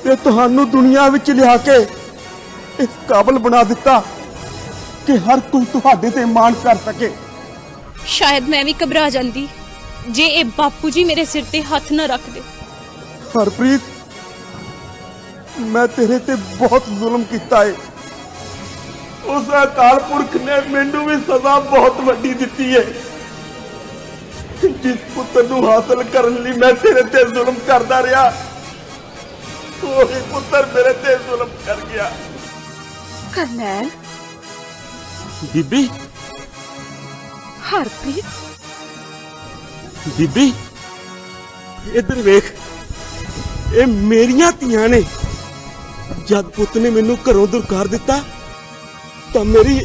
ते तुहानू दुनिया विच लिया के इस काबिल बना दिता कि हर कोई तुहाडे ते मान कर सके। शायद मैं भी घबरा जाती जे ये बापू जी मेरे सिर ते हथ ना रख दे। हरप्रीत, मैं तेरे ते बहुत जुल्म किया है। उस अकाल पुरख ने मैनू भी सजा बहुत वड्डी दिती है। जिस पुत्र नू हासिल करने लई मैं तेरे ते जुल्म करदा रहा, वही पुत्र मेरे ते जुल्म कर गया। करनैल, बीबी, हरप्रीत, बीबी इधर वेख, ये मेरियां धीआं ने। जद पुत ने मैनू घरों दुरकार दिता तो मेरी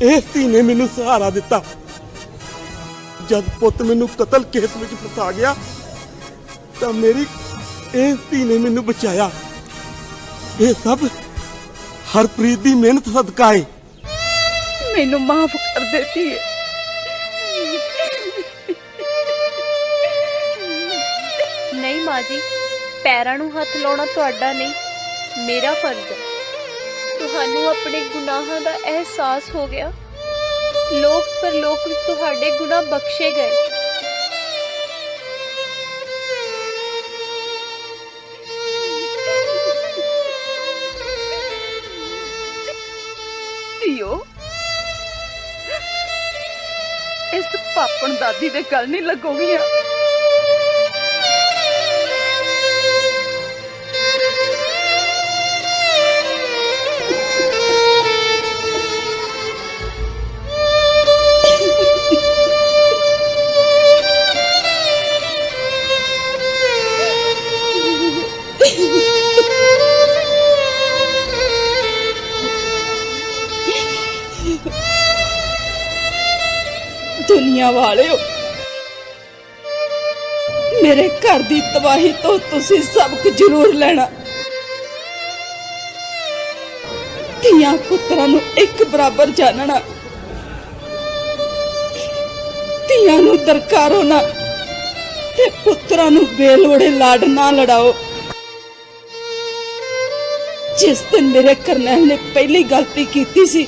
इस धी ने मैनू सहारा दिता। जद पुत मैनू कतल केस में फसा गया तो मेरी इस धी ने मैनू बचाया। ये सब हरप्रीत दी मेहनत सदका है। मैनू माफ कर देती है। ਨਹੀਂ ਮਾਂ ਜੀ, ਪੈਰਾਂ ਨੂੰ ਹੱਥ ਲਾਉਣਾ ਤੁਹਾਡਾ ਨਹੀਂ, ਮੇਰਾ ਫਰਜ਼ ਹੈ। ਤੁਹਾਨੂੰ ਆਪਣੇ ਗੁਨਾਹਾਂ ਦਾ ਅਹਿਸਾਸ ਹੋ ਗਿਆ। ਲੋਕ ਪਰਲੋਕ ਵਿੱਚ ਤੁਹਾਡੇ ਗੁਨਾਹ ਬਖਸ਼ੇ ਗਏ। ਧੀਓ, ਇਸ ਪਾਪਣ ਦਾਦੀ ਦੇ ਗੱਲ ਨਹੀਂ ਲੱਗੋਗੀਆਂ। दुनिया वालियो, मेरे घर की तबाही तो तुसी सबक जरूर लेना। धियां पुत्रां नूं एक बराबर जानना, धियां नूं दरकारो ना ते पुत्रां नूं बेलोड़े लाड ना लड़ाओ। जिस दिन मेरे करनैल ने पहली गलती की सी,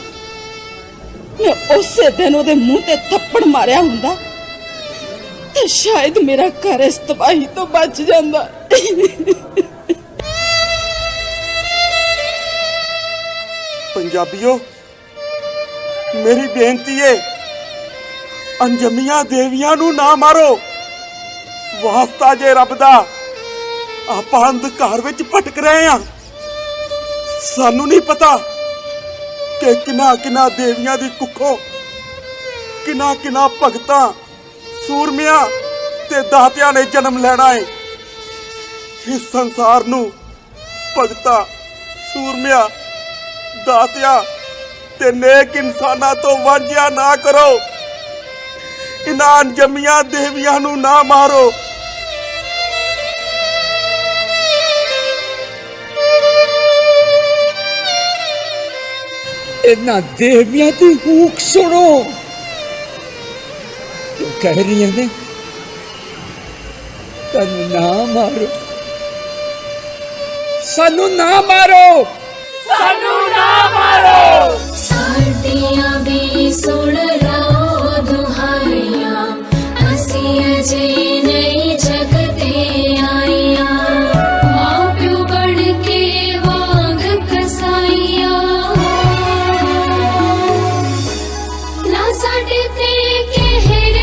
मैं उसे दिन ਉਹਦੇ ਮੂੰਹ ਤੇ ਥੱਪੜ ਮਾਰਿਆ ਹੁੰਦਾ ਤੇ ਸ਼ਾਇਦ ਮੇਰਾ ਘਰ ਇਸ ਤਬਾਹੀ ਤੋਂ ਬਚ ਜਾਂਦਾ। ਪੰਜਾਬੀਓ, ਮੇਰੀ ਬੇਨਤੀ ਏ, ਅਣਜੰਮੀਆਂ ਦੇਵੀਆਂ ਨੂੰ ਨਾ ਮਾਰੋ। ਵਾਸਤਾ ਜੇ ਰੱਬ ਦਾ, ਆਪਾਂ ਅੰਧਕਾਰ ਵਿੱਚ ਭਟਕ ਰਹੇ ਹਾਂ। ਸਾਨੂੰ ਨਹੀਂ ਪਤਾ ਕਿ ਕਿੰਨਾ ਦੇਵੀਆਂ ਦੀ ਕੁੱਖੋਂ ਕਿੰਨਾ ਭਗਤਾਂ, ਸੂਰਮਿਆਂ ਤੇ ਦਾਤਿਆਂ ਨੇ ਜਨਮ ਲੈਣਾ ਹੈ। ਇਸ ਸੰਸਾਰ ਨੂੰ ਭਗਤਾਂ, ਸੂਰਮਿਆਂ, ਦਾਤਿਆਂ ਤੇ ਨੇਕ ਇਨਸਾਨਾਂ ਤੋਂ ਵਾਂਝਿਆ ਨਾ ਕਰੋ। ਇਹਨਾਂ ਅਣਜੰਮੀਆਂ ਦੇਵੀਆਂ ਨੂੰ ਨਾ ਮਾਰੋ। इन्हां देवियां दी हूक सुनो जो कह रही ने, सानू ना मारो, सानू ना मारो, सानू ना मारो। साडियां भी सुन लो दुहाइयां, असी अजे नहीं जगते आइया। मां प्यो बन के वांग कसाइया, साडे ते कहर